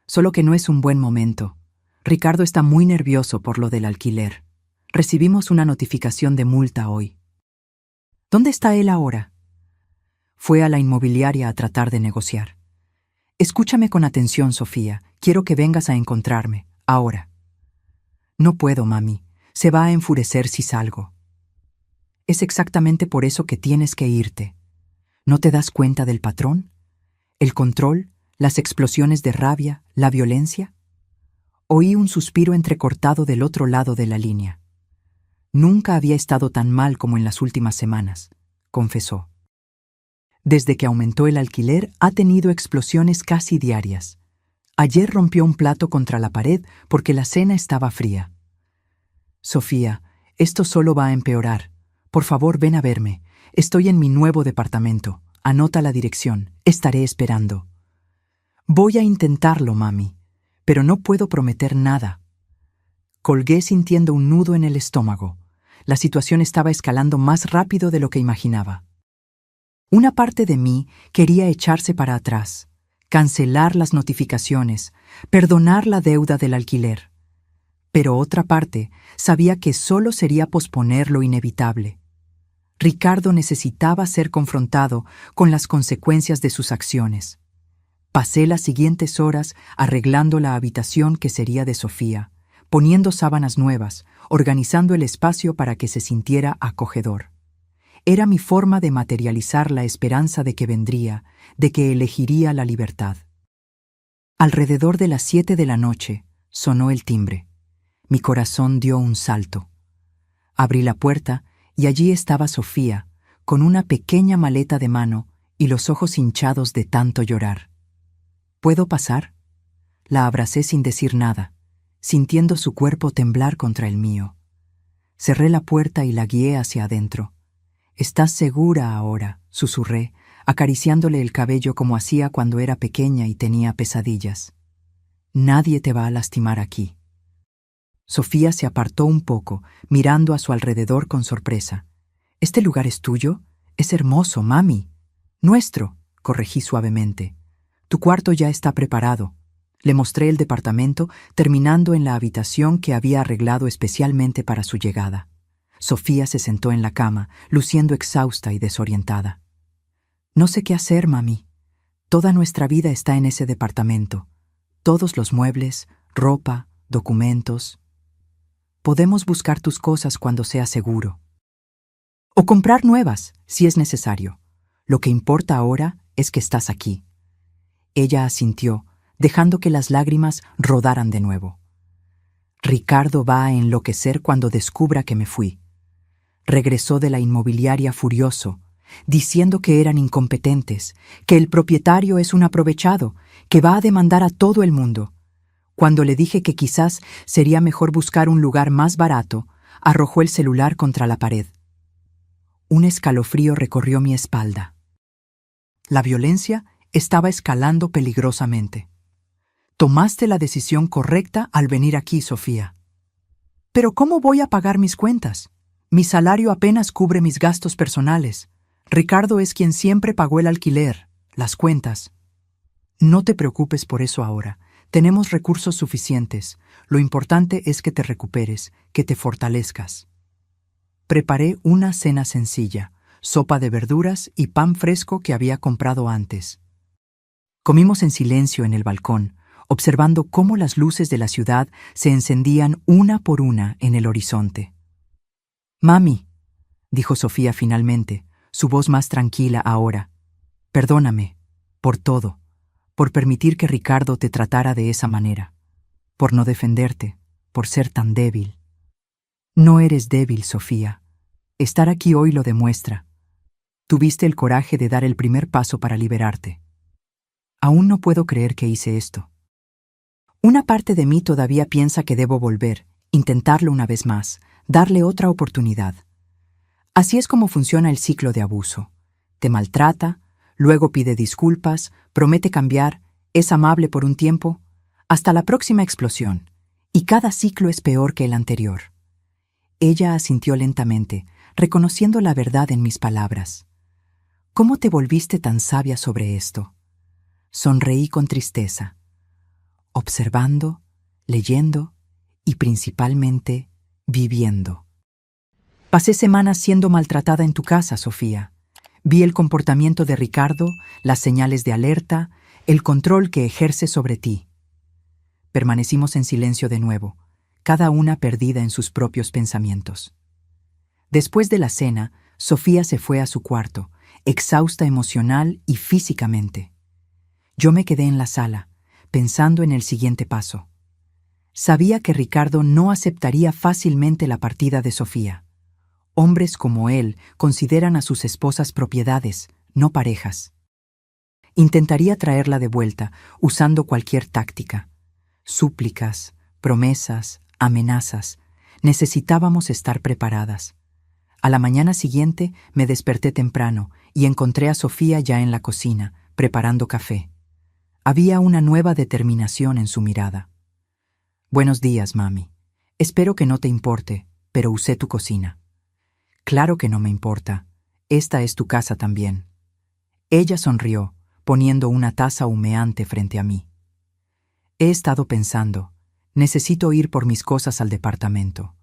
Solo que no es un buen momento. Ricardo está muy nervioso por lo del alquiler. Recibimos una notificación de multa hoy. ¿Dónde está él ahora? Fue a la inmobiliaria a tratar de negociar. Escúchame con atención, Sofía. Quiero que vengas a encontrarme, ahora. No puedo, mami. Se va a enfurecer si salgo. Es exactamente por eso que tienes que irte. ¿No te das cuenta del patrón? ¿El control? ¿Las explosiones de rabia? ¿La violencia? Oí un suspiro entrecortado del otro lado de la línea. Nunca había estado tan mal como en las últimas semanas, confesó. Desde que aumentó el alquiler, ha tenido explosiones casi diarias. Ayer rompió un plato contra la pared porque la cena estaba fría. Sofía, esto solo va a empeorar. Por favor, ven a verme. Estoy en mi nuevo departamento. Anota la dirección. Estaré esperando. Voy a intentarlo, mami, pero no puedo prometer nada. Colgué sintiendo un nudo en el estómago. La situación estaba escalando más rápido de lo que imaginaba. Una parte de mí quería echarse para atrás, cancelar las notificaciones, perdonar la deuda del alquiler. Pero otra parte sabía que solo sería posponer lo inevitable. Ricardo necesitaba ser confrontado con las consecuencias de sus acciones. Pasé las siguientes horas arreglando la habitación que sería de Sofía, poniendo sábanas nuevas, organizando el espacio para que se sintiera acogedor. Era mi forma de materializar la esperanza de que vendría, de que elegiría la libertad. Alrededor de las 7 de la noche sonó el timbre. Mi corazón dio un salto. Abrí la puerta y allí estaba Sofía, con una pequeña maleta de mano y los ojos hinchados de tanto llorar. ¿Puedo pasar? La abracé sin decir nada, sintiendo su cuerpo temblar contra el mío. Cerré la puerta y la guié hacia adentro. «¿Estás segura ahora?», susurré, acariciándole el cabello como hacía cuando era pequeña y tenía pesadillas. «Nadie te va a lastimar aquí». Sofía se apartó un poco, mirando a su alrededor con sorpresa. «¿Este lugar es tuyo? Es hermoso, mami». «Nuestro», corregí suavemente. «Tu cuarto ya está preparado». Le mostré el departamento, terminando en la habitación que había arreglado especialmente para su llegada. Sofía se sentó en la cama, luciendo exhausta y desorientada. «No sé qué hacer, mami. Toda nuestra vida está en ese departamento. Todos los muebles, ropa, documentos. Podemos buscar tus cosas cuando sea seguro. O comprar nuevas, si es necesario. Lo que importa ahora es que estás aquí». Ella asintió, dejando que las lágrimas rodaran de nuevo. «Ricardo va a enloquecer cuando descubra que me fui». Regresó de la inmobiliaria furioso, diciendo que eran incompetentes, que el propietario es un aprovechado, que va a demandar a todo el mundo. Cuando le dije que quizás sería mejor buscar un lugar más barato, arrojó el celular contra la pared. Un escalofrío recorrió mi espalda. La violencia estaba escalando peligrosamente. «Tomaste la decisión correcta al venir aquí, Sofía». «¿Pero cómo voy a pagar mis cuentas? Mi salario apenas cubre mis gastos personales. Ricardo es quien siempre pagó el alquiler, las cuentas». «No te preocupes por eso ahora. Tenemos recursos suficientes. Lo importante es que te recuperes, que te fortalezcas». Preparé una cena sencilla, sopa de verduras y pan fresco que había comprado antes. Comimos en silencio en el balcón, observando cómo las luces de la ciudad se encendían una por una en el horizonte. «Mami», dijo Sofía finalmente, su voz más tranquila ahora, «perdóname, por todo, por permitir que Ricardo te tratara de esa manera, por no defenderte, por ser tan débil». «No eres débil, Sofía. Estar aquí hoy lo demuestra. Tuviste el coraje de dar el primer paso para liberarte. Aún no puedo creer que hice esto. Una parte de mí todavía piensa que debo volver, intentarlo una vez más, darle otra oportunidad. Así es como funciona el ciclo de abuso. Te maltrata, luego pide disculpas, promete cambiar, es amable por un tiempo, hasta la próxima explosión, y cada ciclo es peor que el anterior». Ella asintió lentamente, reconociendo la verdad en mis palabras. «¿Cómo te volviste tan sabia sobre esto?». Sonreí con tristeza. Observando, leyendo y principalmente viviendo. Pasé semanas siendo maltratada en tu casa, Sofía. Vi el comportamiento de Ricardo, las señales de alerta, el control que ejerce sobre ti. Permanecimos en silencio de nuevo, cada una perdida en sus propios pensamientos. Después de la cena, Sofía se fue a su cuarto, exhausta emocional y físicamente. Yo me quedé en la sala, pensando en el siguiente paso. Sabía que Ricardo no aceptaría fácilmente la partida de Sofía. Hombres como él consideran a sus esposas propiedades, no parejas. Intentaría traerla de vuelta, usando cualquier táctica. Súplicas, promesas, amenazas. Necesitábamos estar preparadas. A la mañana siguiente me desperté temprano y encontré a Sofía ya en la cocina, preparando café. Había una nueva determinación en su mirada. «Buenos días, mami. Espero que no te importe, pero usé tu cocina». «Claro que no me importa. Esta es tu casa también». Ella sonrió, poniendo una taza humeante frente a mí. «He estado pensando. Necesito ir por mis cosas al departamento.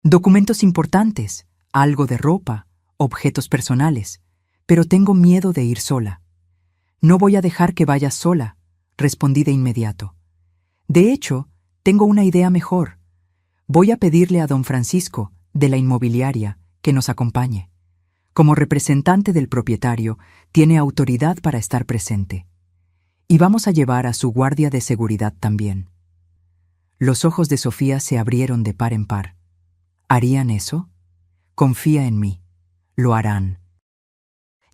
Documentos importantes, algo de ropa, objetos personales, pero tengo miedo de ir sola». «No voy a dejar que vayas sola», respondí de inmediato. «De hecho, tengo una idea mejor. Voy a pedirle a don Francisco, de la inmobiliaria, que nos acompañe. Como representante del propietario, tiene autoridad para estar presente. Y vamos a llevar a su guardia de seguridad también». Los ojos de Sofía se abrieron de par en par. ¿Harían eso? Confía en mí. Lo harán.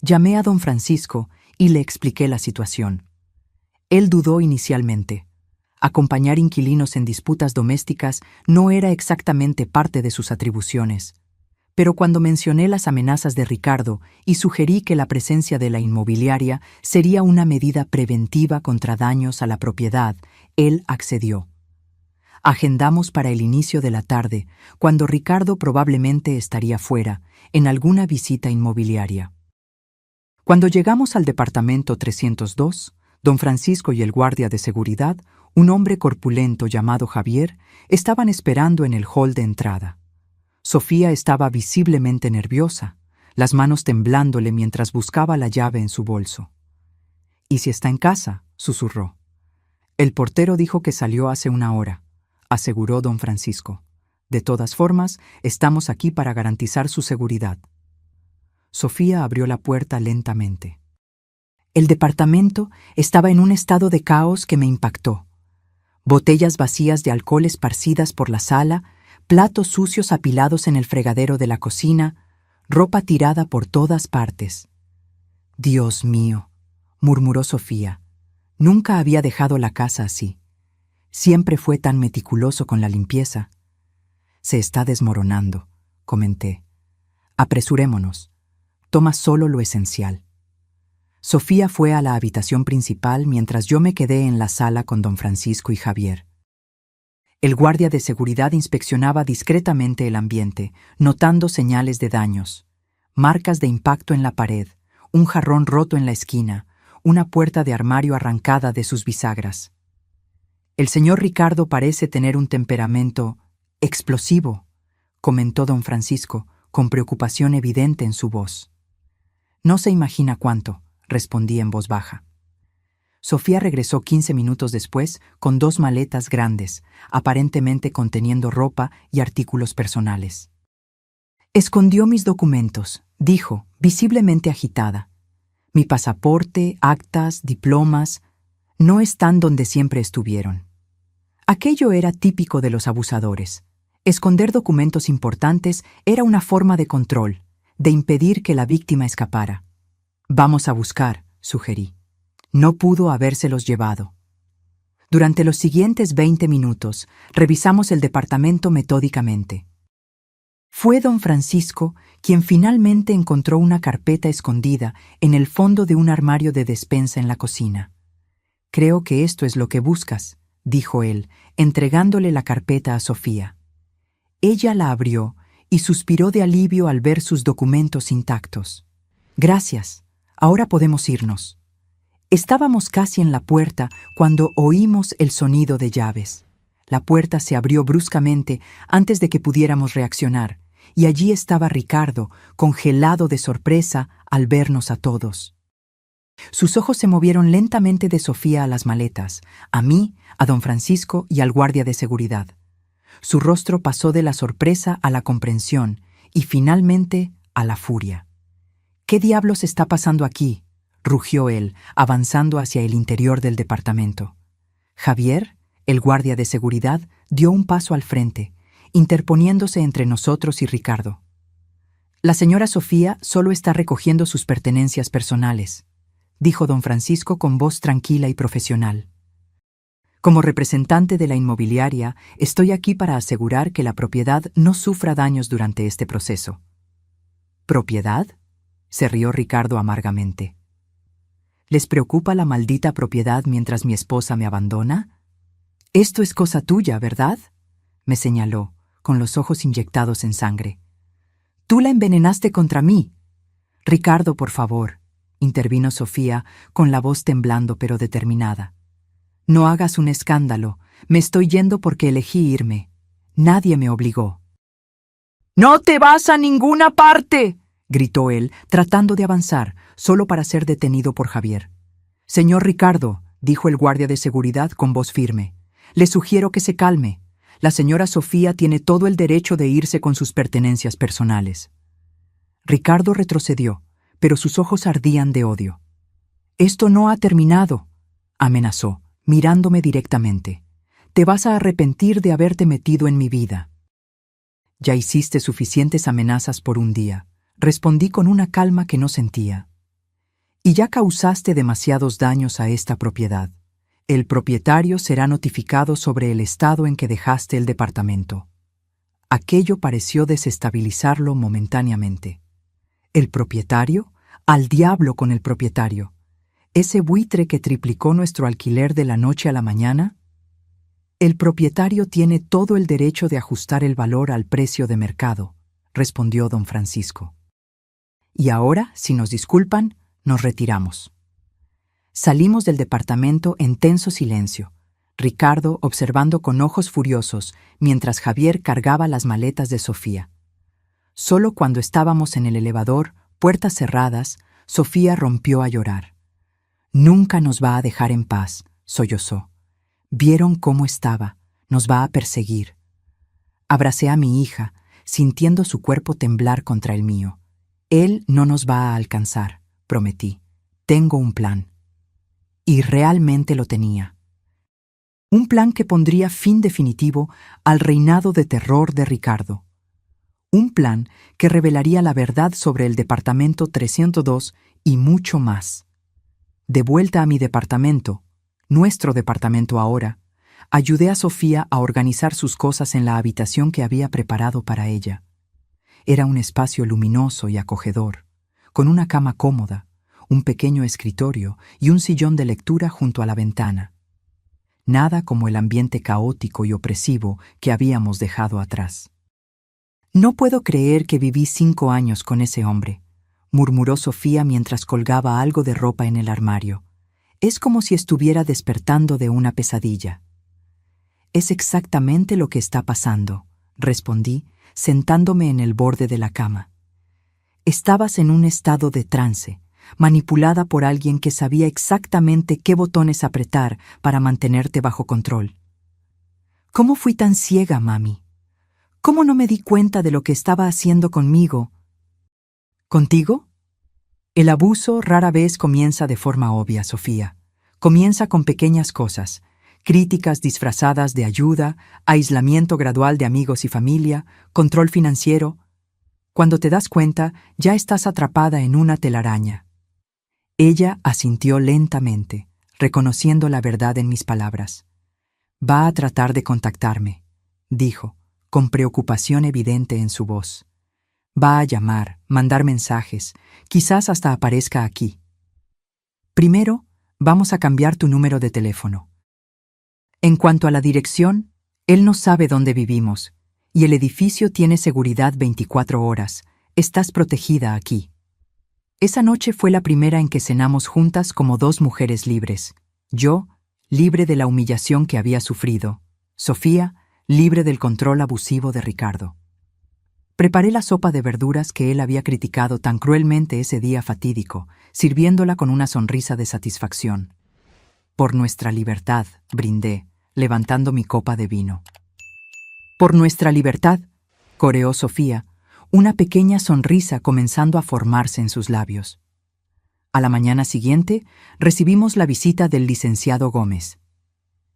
Llamé a don Francisco y le expliqué la situación. Él dudó inicialmente. Acompañar inquilinos en disputas domésticas no era exactamente parte de sus atribuciones. Pero cuando mencioné las amenazas de Ricardo y sugerí que la presencia de la inmobiliaria sería una medida preventiva contra daños a la propiedad, él accedió. Agendamos para el inicio de la tarde, cuando Ricardo probablemente estaría fuera, en alguna visita inmobiliaria. Cuando llegamos al departamento 302, don Francisco y el guardia de seguridad, un hombre corpulento llamado Javier, estaban esperando en el hall de entrada. Sofía estaba visiblemente nerviosa, las manos temblándole mientras buscaba la llave en su bolso. «¿Y si está en casa?», susurró. «El portero dijo que salió hace una hora», aseguró don Francisco. «De todas formas, estamos aquí para garantizar su seguridad». Sofía abrió la puerta lentamente. El departamento estaba en un estado de caos que me impactó. Botellas vacías de alcohol esparcidas por la sala, platos sucios apilados en el fregadero de la cocina, ropa tirada por todas partes. «Dios mío», murmuró Sofía. «Nunca había dejado la casa así. Siempre fue tan meticuloso con la limpieza». «Se está desmoronando», comenté. «Apresurémonos. Toma solo lo esencial». Sofía fue a la habitación principal mientras yo me quedé en la sala con don Francisco y Javier. El guardia de seguridad inspeccionaba discretamente el ambiente, notando señales de daños, marcas de impacto en la pared, un jarrón roto en la esquina, una puerta de armario arrancada de sus bisagras. «El señor Ricardo parece tener un temperamento explosivo», comentó don Francisco, con preocupación evidente en su voz. «No se imagina cuánto», respondí en voz baja. Sofía regresó 15 minutos después con 2 maletas grandes, aparentemente conteniendo ropa y artículos personales. «Escondió mis documentos», dijo, visiblemente agitada. «Mi pasaporte, actas, diplomas, no están donde siempre estuvieron». Aquello era típico de los abusadores. Esconder documentos importantes era una forma de control, de impedir que la víctima escapara. «Vamos a buscar», sugerí. No pudo habérselos llevado. Durante los siguientes 20 minutos, revisamos el departamento metódicamente. Fue don Francisco quien finalmente encontró una carpeta escondida en el fondo de un armario de despensa en la cocina. «Creo que esto es lo que buscas», dijo él, entregándole la carpeta a Sofía. Ella la abrió y suspiró de alivio al ver sus documentos intactos. «Gracias. Ahora podemos irnos». Estábamos casi en la puerta cuando oímos el sonido de llaves. La puerta se abrió bruscamente antes de que pudiéramos reaccionar, y allí estaba Ricardo, congelado de sorpresa al vernos a todos. Sus ojos se movieron lentamente de Sofía a las maletas, a mí, a don Francisco y al guardia de seguridad. Su rostro pasó de la sorpresa a la comprensión y finalmente a la furia. «¿Qué diablos está pasando aquí?», rugió él, avanzando hacia el interior del departamento. Javier, el guardia de seguridad, dio un paso al frente, interponiéndose entre nosotros y Ricardo. «La señora Sofía solo está recogiendo sus pertenencias personales», dijo don Francisco con voz tranquila y profesional. Como representante de la inmobiliaria, estoy aquí para asegurar que la propiedad no sufra daños durante este proceso. ¿Propiedad?, se rió Ricardo amargamente. ¿Les preocupa la maldita propiedad mientras mi esposa me abandona? Esto es cosa tuya, ¿verdad?, me señaló, con los ojos inyectados en sangre. Tú la envenenaste contra mí. Ricardo, por favor, intervino Sofía, con la voz temblando pero determinada. No hagas un escándalo. Me estoy yendo porque elegí irme. Nadie me obligó. ¡No te vas a ninguna parte!, gritó él, tratando de avanzar, solo para ser detenido por Javier. Señor Ricardo, dijo el guardia de seguridad con voz firme, le sugiero que se calme. La señora Sofía tiene todo el derecho de irse con sus pertenencias personales. Ricardo retrocedió, pero sus ojos ardían de odio. Esto no ha terminado, amenazó, mirándome directamente. Te vas a arrepentir de haberte metido en mi vida. Ya hiciste suficientes amenazas por un día, respondí con una calma que no sentía. Y ya causaste demasiados daños a esta propiedad. El propietario será notificado sobre el estado en que dejaste el departamento. Aquello pareció desestabilizarlo momentáneamente. ¿El propietario? ¡Al diablo con el propietario! ¿Ese buitre que triplicó nuestro alquiler de la noche a la mañana? El propietario tiene todo el derecho de ajustar el valor al precio de mercado, respondió don Francisco. Y ahora, si nos disculpan, nos retiramos. Salimos del departamento en tenso silencio, Ricardo observando con ojos furiosos mientras Javier cargaba las maletas de Sofía. Solo cuando estábamos en el elevador, puertas cerradas, Sofía rompió a llorar. Nunca nos va a dejar en paz, sollozó. Vieron cómo estaba, nos va a perseguir. Abracé a mi hija, sintiendo su cuerpo temblar contra el mío. Él no nos va a alcanzar, prometí. Tengo un plan. Y realmente lo tenía. Un plan que pondría fin definitivo al reinado de terror de Ricardo. Un plan que revelaría la verdad sobre el departamento 302 y mucho más. De vuelta a mi departamento, nuestro departamento ahora, ayudé a Sofía a organizar sus cosas en la habitación que había preparado para ella. Era un espacio luminoso y acogedor, con una cama cómoda, un pequeño escritorio y un sillón de lectura junto a la ventana. Nada como el ambiente caótico y opresivo que habíamos dejado atrás. No puedo creer que viví 5 años con ese hombre, murmuró Sofía mientras colgaba algo de ropa en el armario. Es como si estuviera despertando de una pesadilla. Es exactamente lo que está pasando, respondí, sentándome en el borde de la cama. Estabas en un estado de trance, manipulada por alguien que sabía exactamente qué botones apretar para mantenerte bajo control. ¿Cómo fui tan ciega, mami? ¿Cómo no me di cuenta de lo que estaba haciendo conmigo? ¿Contigo? El abuso rara vez comienza de forma obvia, Sofía. Comienza con pequeñas cosas, críticas disfrazadas de ayuda, aislamiento gradual de amigos y familia, control financiero. Cuando te das cuenta, ya estás atrapada en una telaraña. Ella asintió lentamente, reconociendo la verdad en mis palabras. Va a tratar de contactarme, dijo, con preocupación evidente en su voz. Va a llamar, mandar mensajes, quizás hasta aparezca aquí. Primero, vamos a cambiar tu número de teléfono. En cuanto a la dirección, él no sabe dónde vivimos, y el edificio tiene seguridad 24 horas. Estás protegida aquí. Esa noche fue la primera en que cenamos juntas como 2 mujeres libres. Yo, libre de la humillación que había sufrido. Sofía, libre del control abusivo de Ricardo. Preparé la sopa de verduras que él había criticado tan cruelmente ese día fatídico, sirviéndola con una sonrisa de satisfacción. Por nuestra libertad, brindé, levantando mi copa de vino. Por nuestra libertad, coreó Sofía, una pequeña sonrisa comenzando a formarse en sus labios. A la mañana siguiente, recibimos la visita del licenciado Gómez.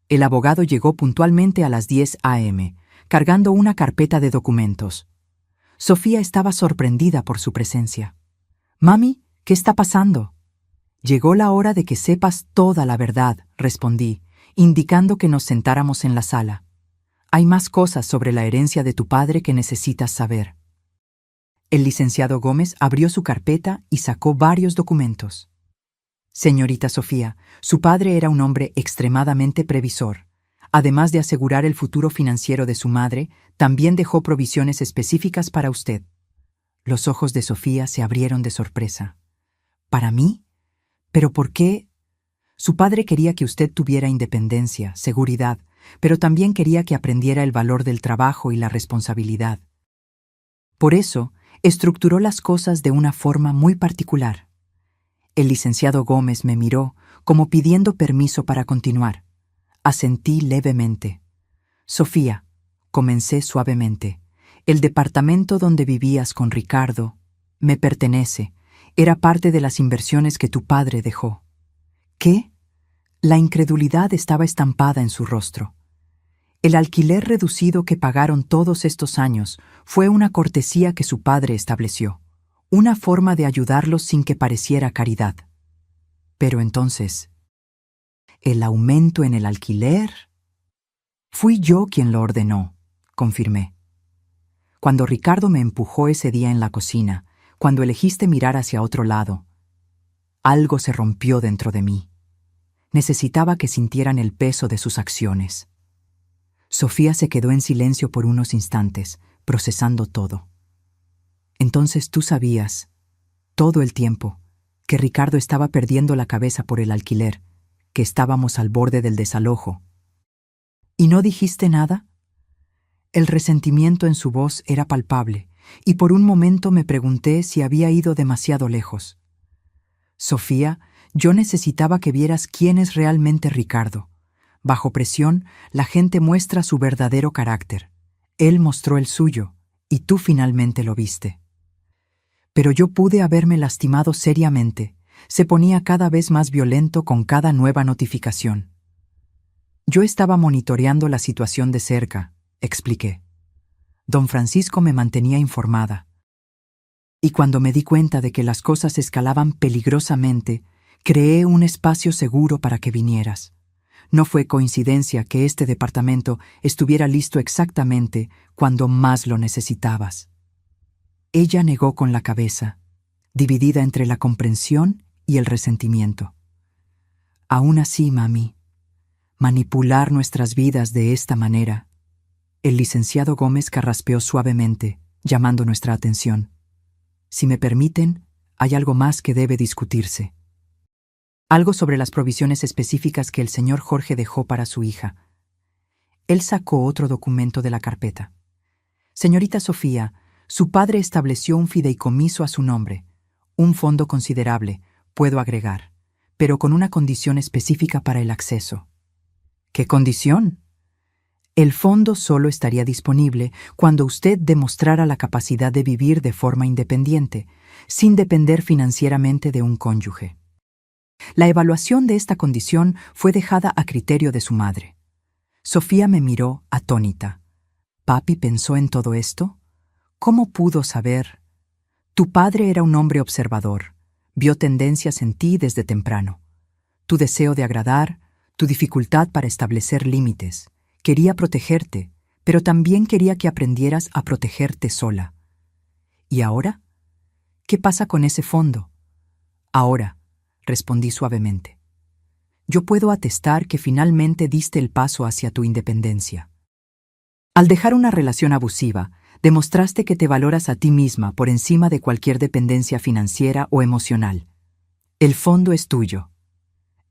El abogado llegó puntualmente a las 10 a.m., cargando una carpeta de documentos. Sofía estaba sorprendida por su presencia. «Mami, ¿qué está pasando?». Llegó la hora de que sepas toda la verdad, respondí, indicando que nos sentáramos en la sala. Hay más cosas sobre la herencia de tu padre que necesitas saber. El licenciado Gómez abrió su carpeta y sacó varios documentos. Señorita Sofía, su padre era un hombre extremadamente previsor. Además de asegurar el futuro financiero de su madre, también dejó provisiones específicas para usted. Los ojos de Sofía se abrieron de sorpresa. ¿Para mí? ¿Pero por qué? Su padre quería que usted tuviera independencia, seguridad, pero también quería que aprendiera el valor del trabajo y la responsabilidad. Por eso, estructuró las cosas de una forma muy particular. El licenciado Gómez me miró, como pidiendo permiso para continuar. Asentí levemente. Sofía, comencé suavemente, el departamento donde vivías con Ricardo me pertenece. Era parte de las inversiones que tu padre dejó. ¿Qué? La incredulidad estaba estampada en su rostro. El alquiler reducido que pagaron todos estos años fue una cortesía que su padre estableció, una forma de ayudarlos sin que pareciera caridad. Pero entonces, ¿el aumento en el alquiler? Fui yo quien lo ordenó, confirmé. Cuando Ricardo me empujó ese día en la cocina, cuando elegiste mirar hacia otro lado, algo se rompió dentro de mí. Necesitaba que sintieran el peso de sus acciones. Sofía se quedó en silencio por unos instantes, procesando todo. Entonces tú sabías, todo el tiempo, que Ricardo estaba perdiendo la cabeza por el alquiler, que estábamos al borde del desalojo. ¿Y no dijiste nada? El resentimiento en su voz era palpable, y por un momento me pregunté si había ido demasiado lejos. Sofía, yo necesitaba que vieras quién es realmente Ricardo. Bajo presión, la gente muestra su verdadero carácter. Él mostró el suyo, y tú finalmente lo viste. Pero yo pude haberme lastimado seriamente. Se ponía cada vez más violento con cada nueva notificación. Yo estaba monitoreando la situación de cerca, expliqué. Don Francisco me mantenía informada. Y cuando me di cuenta de que las cosas escalaban peligrosamente, creé un espacio seguro para que vinieras. No fue coincidencia que este departamento estuviera listo exactamente cuando más lo necesitabas. Ella negó con la cabeza, dividida entre la comprensión y el resentimiento. Aún así, mami, manipular nuestras vidas de esta manera. El licenciado Gómez carraspeó suavemente, llamando nuestra atención. Si me permiten, hay algo más que debe discutirse. Algo sobre las provisiones específicas que el señor Jorge dejó para su hija. Él sacó otro documento de la carpeta. Señorita Sofía, su padre estableció un fideicomiso a su nombre, un fondo considerable, puedo agregar, pero con una condición específica para el acceso. ¿Qué condición? El fondo solo estaría disponible cuando usted demostrara la capacidad de vivir de forma independiente, sin depender financieramente de un cónyuge. La evaluación de esta condición fue dejada a criterio de su madre. Sofía me miró atónita. ¿Papi pensó en todo esto? ¿Cómo pudo saber? Tu padre era un hombre observador. Vio tendencias en ti desde temprano. Tu deseo de agradar, tu dificultad para establecer límites. Quería protegerte, pero también quería que aprendieras a protegerte sola. ¿Y ahora? ¿Qué pasa con ese fondo? Ahora, respondí suavemente. Yo puedo atestar que finalmente diste el paso hacia tu independencia. Al dejar una relación abusiva, demostraste que te valoras a ti misma por encima de cualquier dependencia financiera o emocional. El fondo es tuyo.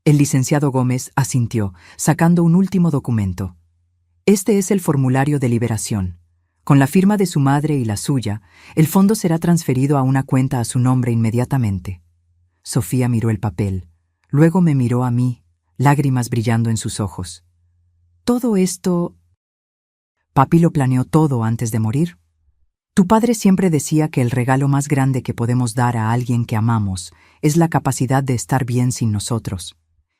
El licenciado Gómez asintió, sacando un último documento. Este es el formulario de liberación. Con la firma de su madre y la suya, el fondo será transferido a una cuenta a su nombre inmediatamente. Sofía miró el papel. Luego me miró a mí, lágrimas brillando en sus ojos. Todo esto... ¿Papi lo planeó todo antes de morir? Tu padre siempre decía que el regalo más grande que podemos dar a alguien que amamos es la capacidad de estar bien sin nosotros.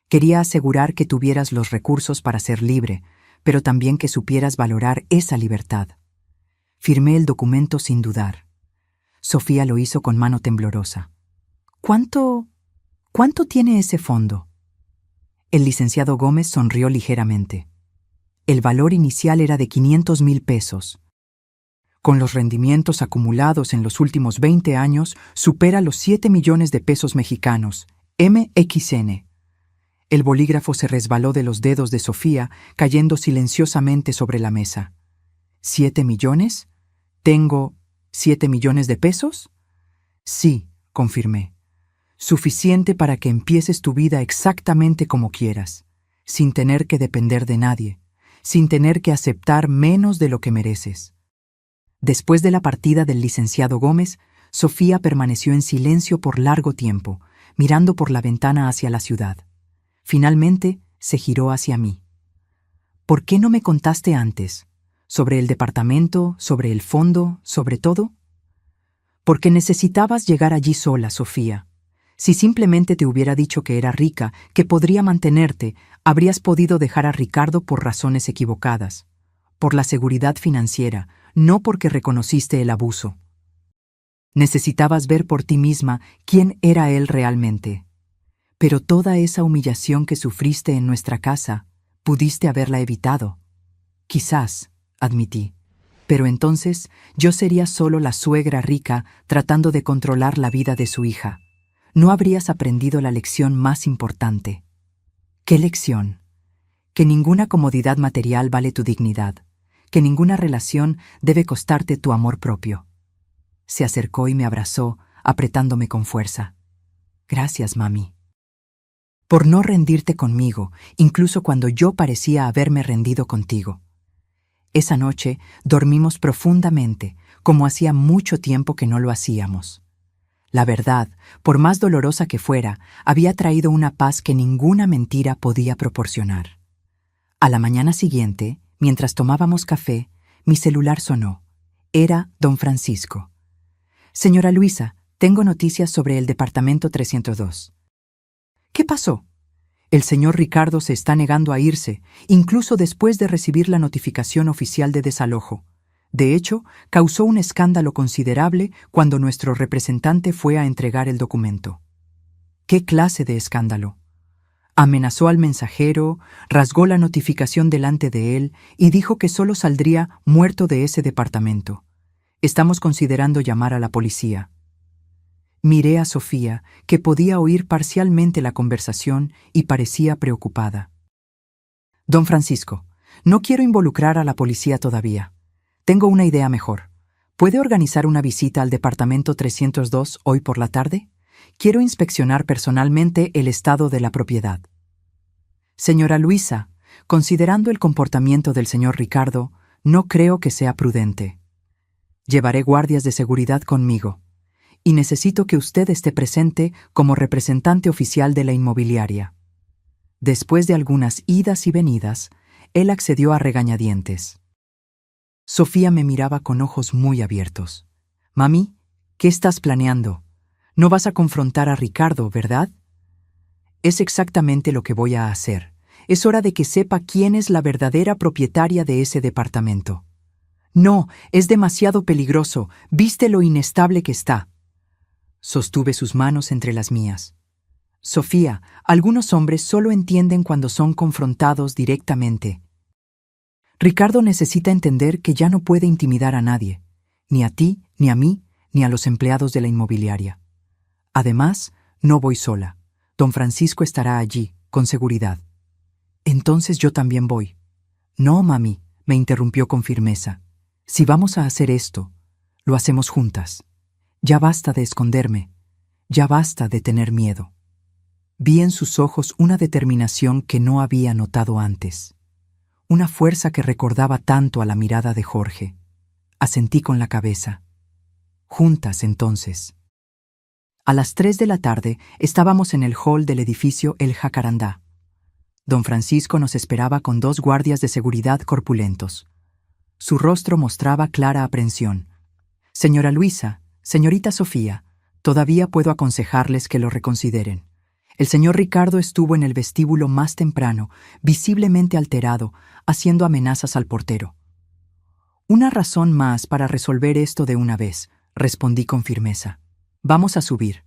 Quería asegurar que tuvieras los recursos para ser libre, pero también que supieras valorar esa libertad. Firmé el documento sin dudar. Sofía lo hizo con mano temblorosa. ¿Cuánto tiene ese fondo? El licenciado Gómez sonrió ligeramente. El valor inicial era de 500,000 pesos. Con los rendimientos acumulados en los últimos 20 años, supera los 7 millones de pesos mexicanos, MXN. El bolígrafo se resbaló de los dedos de Sofía, cayendo silenciosamente sobre la mesa. ¿7 millones? ¿Tengo 7 millones de pesos? Sí, confirmé. Suficiente para que empieces tu vida exactamente como quieras, sin tener que depender de nadie, sin tener que aceptar menos de lo que mereces. Después de la partida del licenciado Gómez, Sofía permaneció en silencio por largo tiempo, mirando por la ventana hacia la ciudad. Finalmente, se giró hacia mí. ¿Por qué no me contaste antes? ¿Sobre el departamento, sobre el fondo, sobre todo? Porque necesitabas llegar allí sola, Sofía. Si simplemente te hubiera dicho que era rica, que podría mantenerte, habrías podido dejar a Ricardo por razones equivocadas. Por la seguridad financiera, no porque reconociste el abuso. Necesitabas ver por ti misma quién era él realmente. Pero toda esa humillación que sufriste en nuestra casa, pudiste haberla evitado. Quizás, admití. Pero entonces yo sería solo la suegra rica tratando de controlar la vida de su hija. No habrías aprendido la lección más importante. ¿Qué lección? Que ninguna comodidad material vale tu dignidad, que ninguna relación debe costarte tu amor propio. Se acercó y me abrazó, apretándome con fuerza. Gracias, mami. Por no rendirte conmigo, incluso cuando yo parecía haberme rendido contigo. Esa noche dormimos profundamente, como hacía mucho tiempo que no lo hacíamos. La verdad, por más dolorosa que fuera, había traído una paz que ninguna mentira podía proporcionar. A la mañana siguiente, mientras tomábamos café, mi celular sonó. Era don Francisco. Señora Luisa, tengo noticias sobre el departamento 302. ¿Qué pasó? El señor Ricardo se está negando a irse, incluso después de recibir la notificación oficial de desalojo. De hecho, causó un escándalo considerable cuando nuestro representante fue a entregar el documento. ¿Qué clase de escándalo? Amenazó al mensajero, rasgó la notificación delante de él y dijo que solo saldría muerto de ese departamento. Estamos considerando llamar a la policía. Miré a Sofía, que podía oír parcialmente la conversación y parecía preocupada. Don Francisco, no quiero involucrar a la policía todavía. Tengo una idea mejor. ¿Puede organizar una visita al departamento 302 hoy por la tarde? Quiero inspeccionar personalmente el estado de la propiedad. Señora Luisa, considerando el comportamiento del señor Ricardo, no creo que sea prudente. Llevaré guardias de seguridad conmigo, y necesito que usted esté presente como representante oficial de la inmobiliaria. Después de algunas idas y venidas, él accedió a regañadientes. Sofía me miraba con ojos muy abiertos. Mami, ¿qué estás planeando? No vas a confrontar a Ricardo, ¿verdad? Es exactamente lo que voy a hacer. Es hora de que sepa quién es la verdadera propietaria de ese departamento. No, es demasiado peligroso. ¿Viste lo inestable que está? Sostuve sus manos entre las mías. Sofía, algunos hombres solo entienden cuando son confrontados directamente. Ricardo necesita entender que ya no puede intimidar a nadie, ni a ti, ni a mí, ni a los empleados de la inmobiliaria. Además, no voy sola. Don Francisco estará allí, con seguridad. Entonces yo también voy. No, mami, me interrumpió con firmeza. Si vamos a hacer esto, lo hacemos juntas. Ya basta de esconderme, ya basta de tener miedo. Vi en sus ojos una determinación que no había notado antes, una fuerza que recordaba tanto a la mirada de Jorge. Asentí con la cabeza. Juntas, entonces. A las 3 de la tarde estábamos en el hall del edificio El Jacarandá. Don Francisco nos esperaba con 2 guardias de seguridad corpulentos. Su rostro mostraba clara aprensión. Señora Luisa, señorita Sofía, todavía puedo aconsejarles que lo reconsideren. El señor Ricardo estuvo en el vestíbulo más temprano, visiblemente alterado, haciendo amenazas al portero. Una razón más para resolver esto de una vez, respondí con firmeza. Vamos a subir.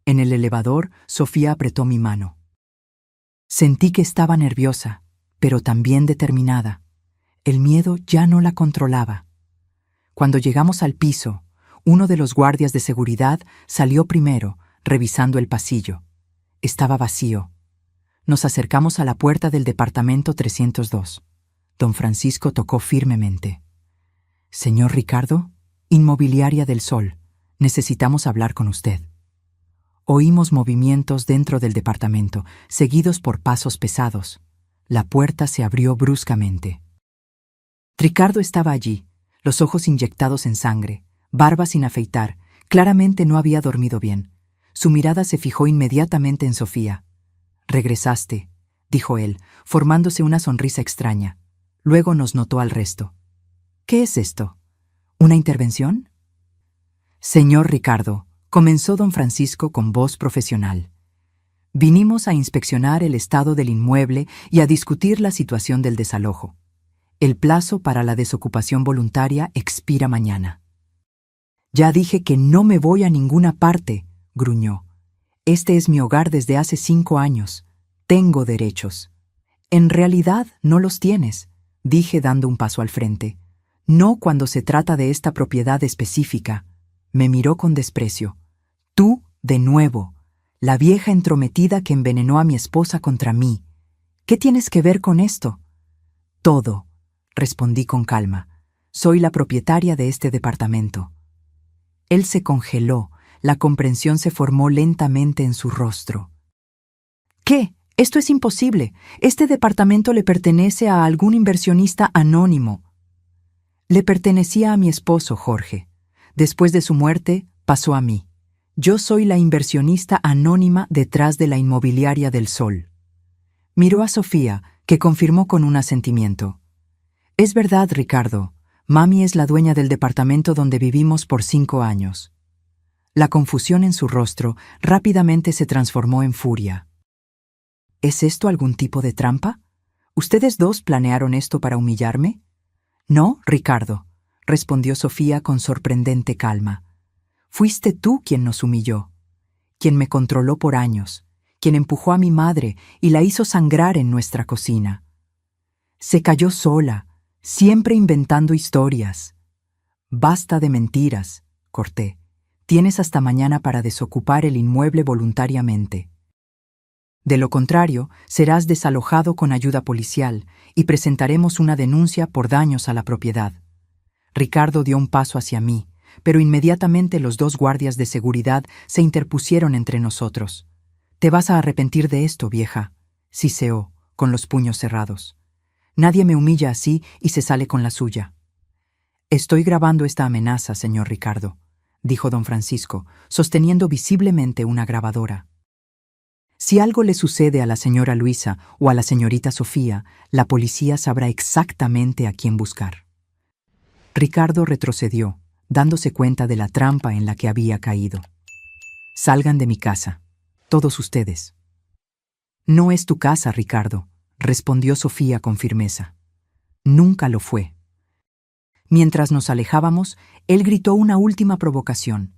En el elevador, Sofía apretó mi mano. Sentí que estaba nerviosa, pero también determinada. El miedo ya no la controlaba. Cuando llegamos al piso, uno de los guardias de seguridad salió primero, revisando el pasillo. Estaba vacío. Nos acercamos a la puerta del departamento 302. Don Francisco tocó firmemente. «Señor Ricardo, Inmobiliaria del Sol, necesitamos hablar con usted». Oímos movimientos dentro del departamento, seguidos por pasos pesados. La puerta se abrió bruscamente. Ricardo estaba allí, los ojos inyectados en sangre, barba sin afeitar. Claramente no había dormido bien. Su mirada se fijó inmediatamente en Sofía. «Regresaste», dijo él, formándose una sonrisa extraña. Luego nos notó al resto. «¿Qué es esto? ¿Una intervención?» «Señor Ricardo», comenzó don Francisco con voz profesional. «Vinimos a inspeccionar el estado del inmueble y a discutir la situación del desalojo. El plazo para la desocupación voluntaria expira mañana». «Ya dije que no me voy a ninguna parte», gruñó. «Este es mi hogar desde hace 5 años. Tengo derechos». «En realidad no los tienes», dije dando un paso al frente. «No cuando se trata de esta propiedad específica». Me miró con desprecio. «Tú, de nuevo, la vieja entrometida que envenenó a mi esposa contra mí. ¿Qué tienes que ver con esto?» «Todo», respondí con calma. «Soy la propietaria de este departamento». Él se congeló, la comprensión se formó lentamente en su rostro. «¿Qué? Esto es imposible. Este departamento le pertenece a algún inversionista anónimo». «Le pertenecía a mi esposo, Jorge. Después de su muerte, pasó a mí. Yo soy la inversionista anónima detrás de la Inmobiliaria del Sol». Miró a Sofía, que confirmó con un asentimiento. «Es verdad, Ricardo. Mami es la dueña del departamento donde vivimos por 5 años». La confusión en su rostro rápidamente se transformó en furia. «¿Es esto algún tipo de trampa? ¿Ustedes dos planearon esto para humillarme?» «No, Ricardo», respondió Sofía con sorprendente calma. «Fuiste tú quien nos humilló, quien me controló por años, quien empujó a mi madre y la hizo sangrar en nuestra cocina. Se cayó sola, siempre inventando historias». «Basta de mentiras», corté. «Tienes hasta mañana para desocupar el inmueble voluntariamente. De lo contrario, serás desalojado con ayuda policial y presentaremos una denuncia por daños a la propiedad». Ricardo dio un paso hacia mí, pero inmediatamente los 2 guardias de seguridad se interpusieron entre nosotros. «Te vas a arrepentir de esto, vieja», siseó, con los puños cerrados. «Nadie me humilla así y se sale con la suya». «Estoy grabando esta amenaza, señor Ricardo», dijo don Francisco, sosteniendo visiblemente una grabadora. «Si algo le sucede a la señora Luisa o a la señorita Sofía, la policía sabrá exactamente a quién buscar». Ricardo retrocedió, dándose cuenta de la trampa en la que había caído. «Salgan de mi casa, todos ustedes». «No es tu casa, Ricardo», respondió Sofía con firmeza. «Nunca lo fue». Mientras nos alejábamos, él gritó una última provocación.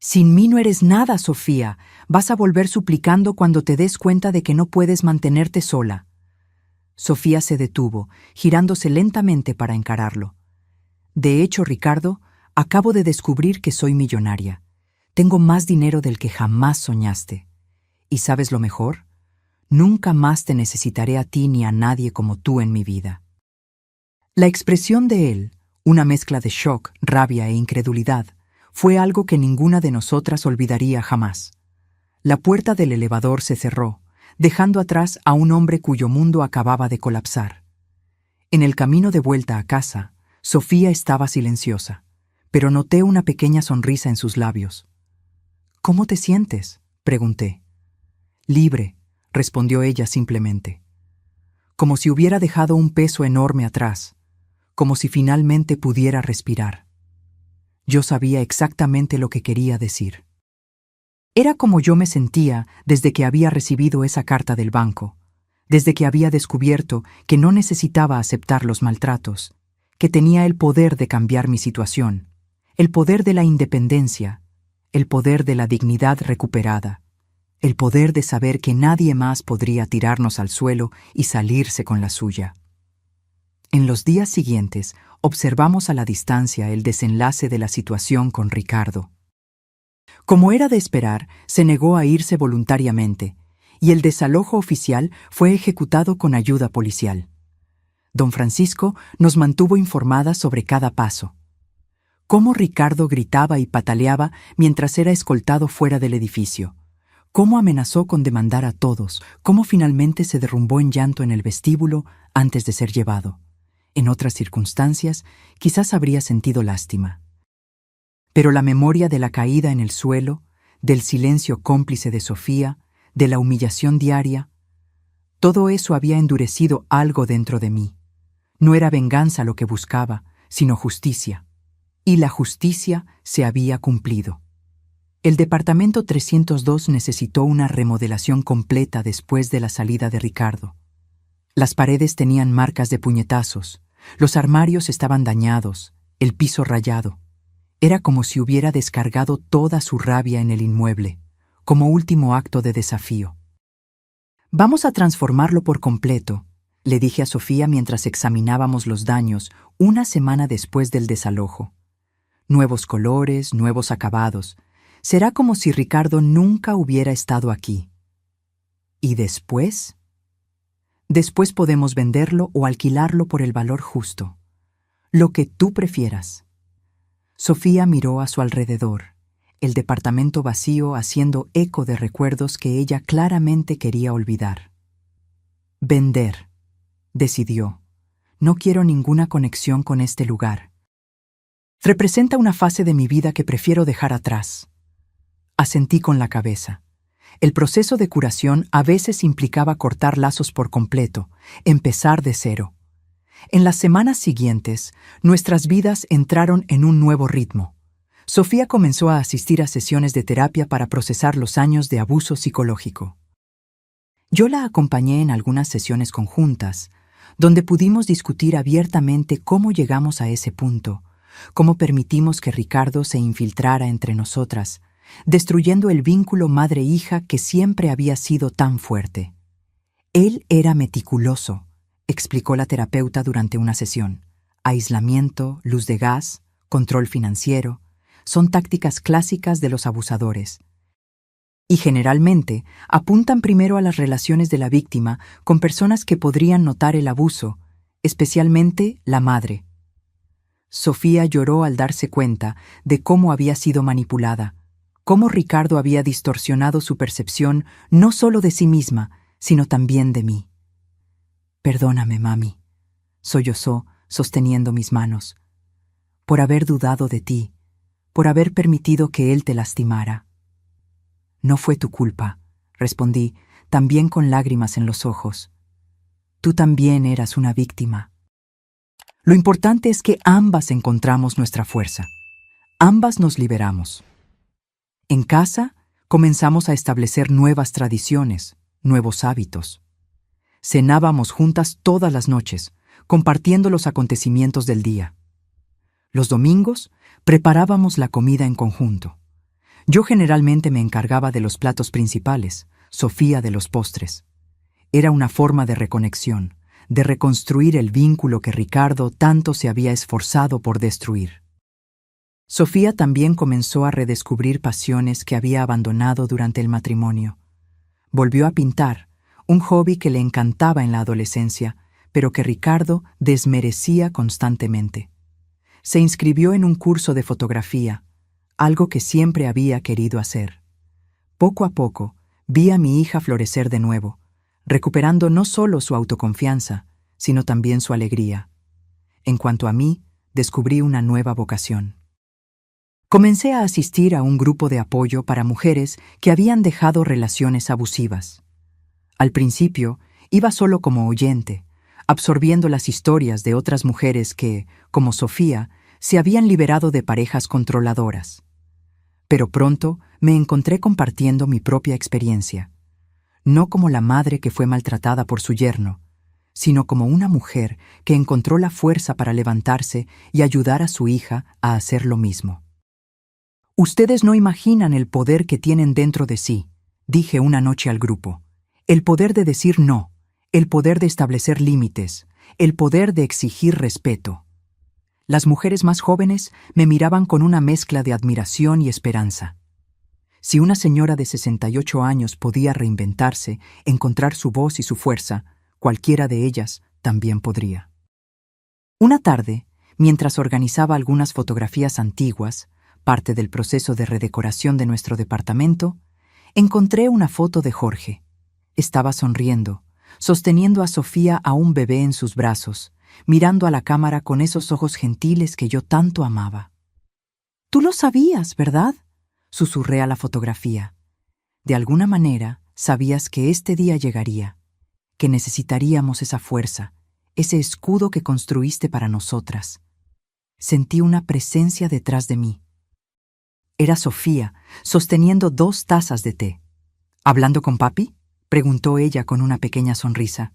«Sin mí no eres nada, Sofía. Vas a volver suplicando cuando te des cuenta de que no puedes mantenerte sola». Sofía se detuvo, girándose lentamente para encararlo. «De hecho, Ricardo, acabo de descubrir que soy millonaria. Tengo más dinero del que jamás soñaste. ¿Y sabes lo mejor? Nunca más te necesitaré a ti ni a nadie como tú en mi vida». La expresión de él, una mezcla de shock, rabia e incredulidad, fue algo que ninguna de nosotras olvidaría jamás. La puerta del elevador se cerró, dejando atrás a un hombre cuyo mundo acababa de colapsar. En el camino de vuelta a casa, Sofía estaba silenciosa, pero noté una pequeña sonrisa en sus labios. «¿Cómo te sientes?», pregunté. «Libre», respondió ella simplemente. Como si hubiera dejado un peso enorme atrás, como si finalmente pudiera respirar. Yo sabía exactamente lo que quería decir. Era como yo me sentía desde que había recibido esa carta del banco, desde que había descubierto que no necesitaba aceptar los maltratos, que tenía el poder de cambiar mi situación, el poder de la independencia, el poder de la dignidad recuperada, el poder de saber que nadie más podría tirarnos al suelo y salirse con la suya. En los días siguientes, observamos a la distancia el desenlace de la situación con Ricardo. Como era de esperar, se negó a irse voluntariamente, y el desalojo oficial fue ejecutado con ayuda policial. Don Francisco nos mantuvo informadas sobre cada paso. Cómo Ricardo gritaba y pataleaba mientras era escoltado fuera del edificio. Cómo amenazó con demandar a todos. Cómo finalmente se derrumbó en llanto en el vestíbulo antes de ser llevado. En otras circunstancias, quizás habría sentido lástima. Pero la memoria de la caída en el suelo, del silencio cómplice de Sofía, de la humillación diaria, todo eso había endurecido algo dentro de mí. No era venganza lo que buscaba, sino justicia. Y la justicia se había cumplido. El departamento 302 necesitó una remodelación completa después de la salida de Ricardo. Las paredes tenían marcas de puñetazos, los armarios estaban dañados, el piso rayado. Era como si hubiera descargado toda su rabia en el inmueble, como último acto de desafío. «Vamos a transformarlo por completo», le dije a Sofía mientras examinábamos los daños una semana después del desalojo. Nuevos colores, nuevos acabados. Será como si Ricardo nunca hubiera estado aquí. ¿Y después? Después podemos venderlo o alquilarlo por el valor justo. Lo que tú prefieras. Sofía miró a su alrededor, el departamento vacío haciendo eco de recuerdos que ella claramente quería olvidar. Vender, decidió. No quiero ninguna conexión con este lugar. Representa una fase de mi vida que prefiero dejar atrás. Asentí con la cabeza. El proceso de curación a veces implicaba cortar lazos por completo, empezar de cero. En las semanas siguientes, nuestras vidas entraron en un nuevo ritmo. Sofía comenzó a asistir a sesiones de terapia para procesar los años de abuso psicológico. Yo la acompañé en algunas sesiones conjuntas, donde pudimos discutir abiertamente cómo llegamos a ese punto, cómo permitimos que Ricardo se infiltrara entre nosotras, destruyendo el vínculo madre-hija que siempre había sido tan fuerte. Él era meticuloso, explicó la terapeuta durante una sesión. Aislamiento, luz de gas, control financiero, son tácticas clásicas de los abusadores. Y generalmente apuntan primero a las relaciones de la víctima con personas que podrían notar el abuso, especialmente la madre. Sofía lloró al darse cuenta de cómo había sido manipulada, cómo Ricardo había distorsionado su percepción no solo de sí misma, sino también de mí. «Perdóname, mami», sollozó, sosteniendo mis manos, «por haber dudado de ti, por haber permitido que él te lastimara». «No fue tu culpa», respondí, también con lágrimas en los ojos. «Tú también eras una víctima». Lo importante es que ambas encontramos nuestra fuerza. Ambas nos liberamos. En casa, comenzamos a establecer nuevas tradiciones, nuevos hábitos. Cenábamos juntas todas las noches, compartiendo los acontecimientos del día. Los domingos, preparábamos la comida en conjunto. Yo generalmente me encargaba de los platos principales, Sofía de los postres. Era una forma de reconexión, de reconstruir el vínculo que Ricardo tanto se había esforzado por destruir. Sofía también comenzó a redescubrir pasiones que había abandonado durante el matrimonio. Volvió a pintar, un hobby que le encantaba en la adolescencia, pero que Ricardo desmerecía constantemente. Se inscribió en un curso de fotografía, algo que siempre había querido hacer. Poco a poco, vi a mi hija florecer de nuevo, recuperando no solo su autoconfianza, sino también su alegría. En cuanto a mí, descubrí una nueva vocación. Comencé a asistir a un grupo de apoyo para mujeres que habían dejado relaciones abusivas. Al principio, iba solo como oyente, absorbiendo las historias de otras mujeres que, como Sofía, se habían liberado de parejas controladoras. Pero pronto me encontré compartiendo mi propia experiencia, no como la madre que fue maltratada por su yerno, sino como una mujer que encontró la fuerza para levantarse y ayudar a su hija a hacer lo mismo. Ustedes no imaginan el poder que tienen dentro de sí, dije una noche al grupo. El poder de decir no, el poder de establecer límites, el poder de exigir respeto. Las mujeres más jóvenes me miraban con una mezcla de admiración y esperanza. Si una señora de 68 años podía reinventarse, encontrar su voz y su fuerza, cualquiera de ellas también podría. Una tarde, mientras organizaba algunas fotografías antiguas, parte del proceso de redecoración de nuestro departamento, encontré una foto de Jorge. Estaba sonriendo, sosteniendo a Sofía, a un bebé en sus brazos, mirando a la cámara con esos ojos gentiles que yo tanto amaba. «Tú lo sabías, ¿verdad?», susurré a la fotografía. «De alguna manera, sabías que este día llegaría, que necesitaríamos esa fuerza, ese escudo que construiste para nosotras». Sentí una presencia detrás de mí. Era Sofía, sosteniendo 2 tazas de té. «¿Hablando con papi?», preguntó ella con una pequeña sonrisa.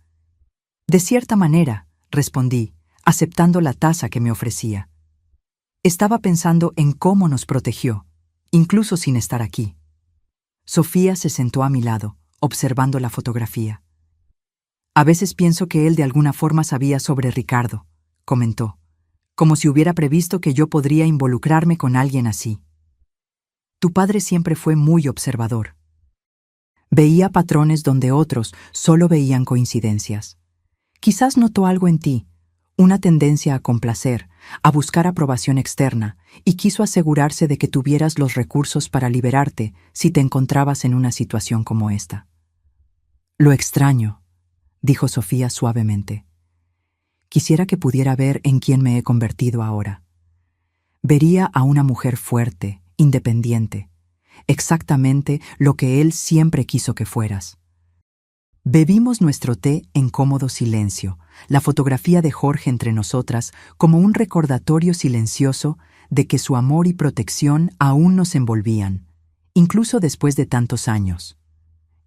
«De cierta manera», respondí, aceptando la taza que me ofrecía. Estaba pensando en cómo nos protegió, incluso sin estar aquí. Sofía se sentó a mi lado, observando la fotografía. «A veces pienso que él de alguna forma sabía sobre Ricardo», comentó, como si hubiera previsto que yo podría involucrarme con alguien así. «Tu padre siempre fue muy observador. Veía patrones donde otros solo veían coincidencias. Quizás notó algo en ti, una tendencia a complacer, a buscar aprobación externa, y quiso asegurarse de que tuvieras los recursos para liberarte si te encontrabas en una situación como esta». «Lo extraño», dijo Sofía suavemente. «Quisiera que pudiera ver en quién me he convertido ahora. Vería a una mujer fuerte, independiente, exactamente lo que él siempre quiso que fueras». Bebimos nuestro té en cómodo silencio, la fotografía de Jorge entre nosotras como un recordatorio silencioso de que su amor y protección aún nos envolvían, incluso después de tantos años.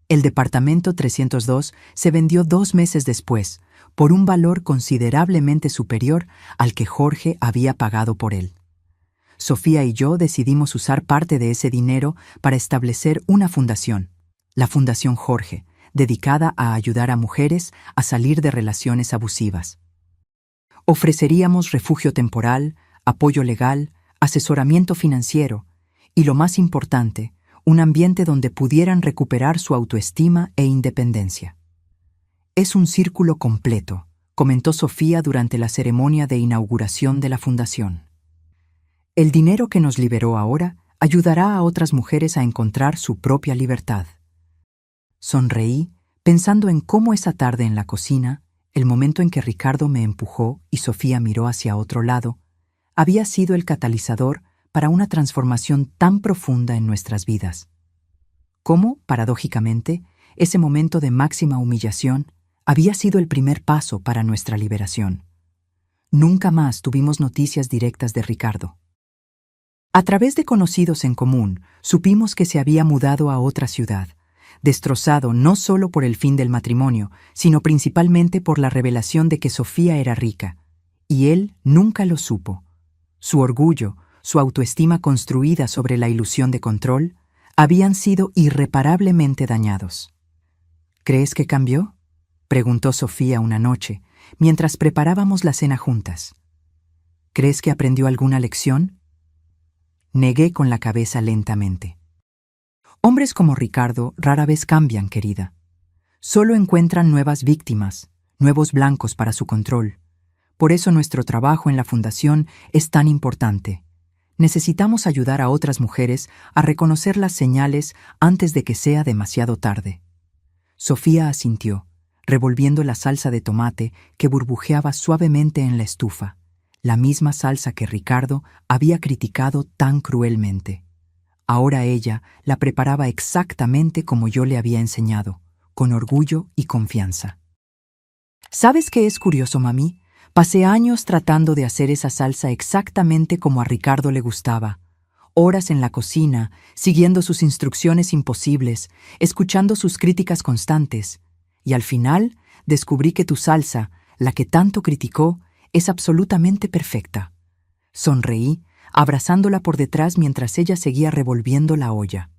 El departamento 302 se vendió 2 meses después, por un valor considerablemente superior al que Jorge había pagado por él. Sofía y yo decidimos usar parte de ese dinero para establecer una fundación, la Fundación Jorge, dedicada a ayudar a mujeres a salir de relaciones abusivas. Ofreceríamos refugio temporal, apoyo legal, asesoramiento financiero y, lo más importante, un ambiente donde pudieran recuperar su autoestima e independencia. «Es un círculo completo», comentó Sofía durante la ceremonia de inauguración de la fundación. «El dinero que nos liberó ahora ayudará a otras mujeres a encontrar su propia libertad». Sonreí, pensando en cómo esa tarde en la cocina, el momento en que Ricardo me empujó y Sofía miró hacia otro lado, había sido el catalizador para una transformación tan profunda en nuestras vidas. Cómo, paradójicamente, ese momento de máxima humillación había sido el primer paso para nuestra liberación. Nunca más tuvimos noticias directas de Ricardo. A través de conocidos en común, supimos que se había mudado a otra ciudad, destrozado no solo por el fin del matrimonio, sino principalmente por la revelación de que Sofía era rica, y él nunca lo supo. Su orgullo, su autoestima construida sobre la ilusión de control, habían sido irreparablemente dañados. «¿Crees que cambió?», preguntó Sofía una noche, mientras preparábamos la cena juntas. «¿Crees que aprendió alguna lección?». Negué con la cabeza lentamente. «Hombres como Ricardo rara vez cambian, querida. Solo encuentran nuevas víctimas, nuevos blancos para su control. Por eso nuestro trabajo en la fundación es tan importante. Necesitamos ayudar a otras mujeres a reconocer las señales antes de que sea demasiado tarde». Sofía asintió, revolviendo la salsa de tomate que burbujeaba suavemente en la estufa, la misma salsa que Ricardo había criticado tan cruelmente. Ahora ella la preparaba exactamente como yo le había enseñado, con orgullo y confianza. «¿Sabes qué es curioso, mami? Pasé años tratando de hacer esa salsa exactamente como a Ricardo le gustaba. Horas en la cocina, siguiendo sus instrucciones imposibles, escuchando sus críticas constantes. Y al final descubrí que tu salsa, la que tanto criticó, es absolutamente perfecta». Sonreí, abrazándola por detrás mientras ella seguía revolviendo la olla.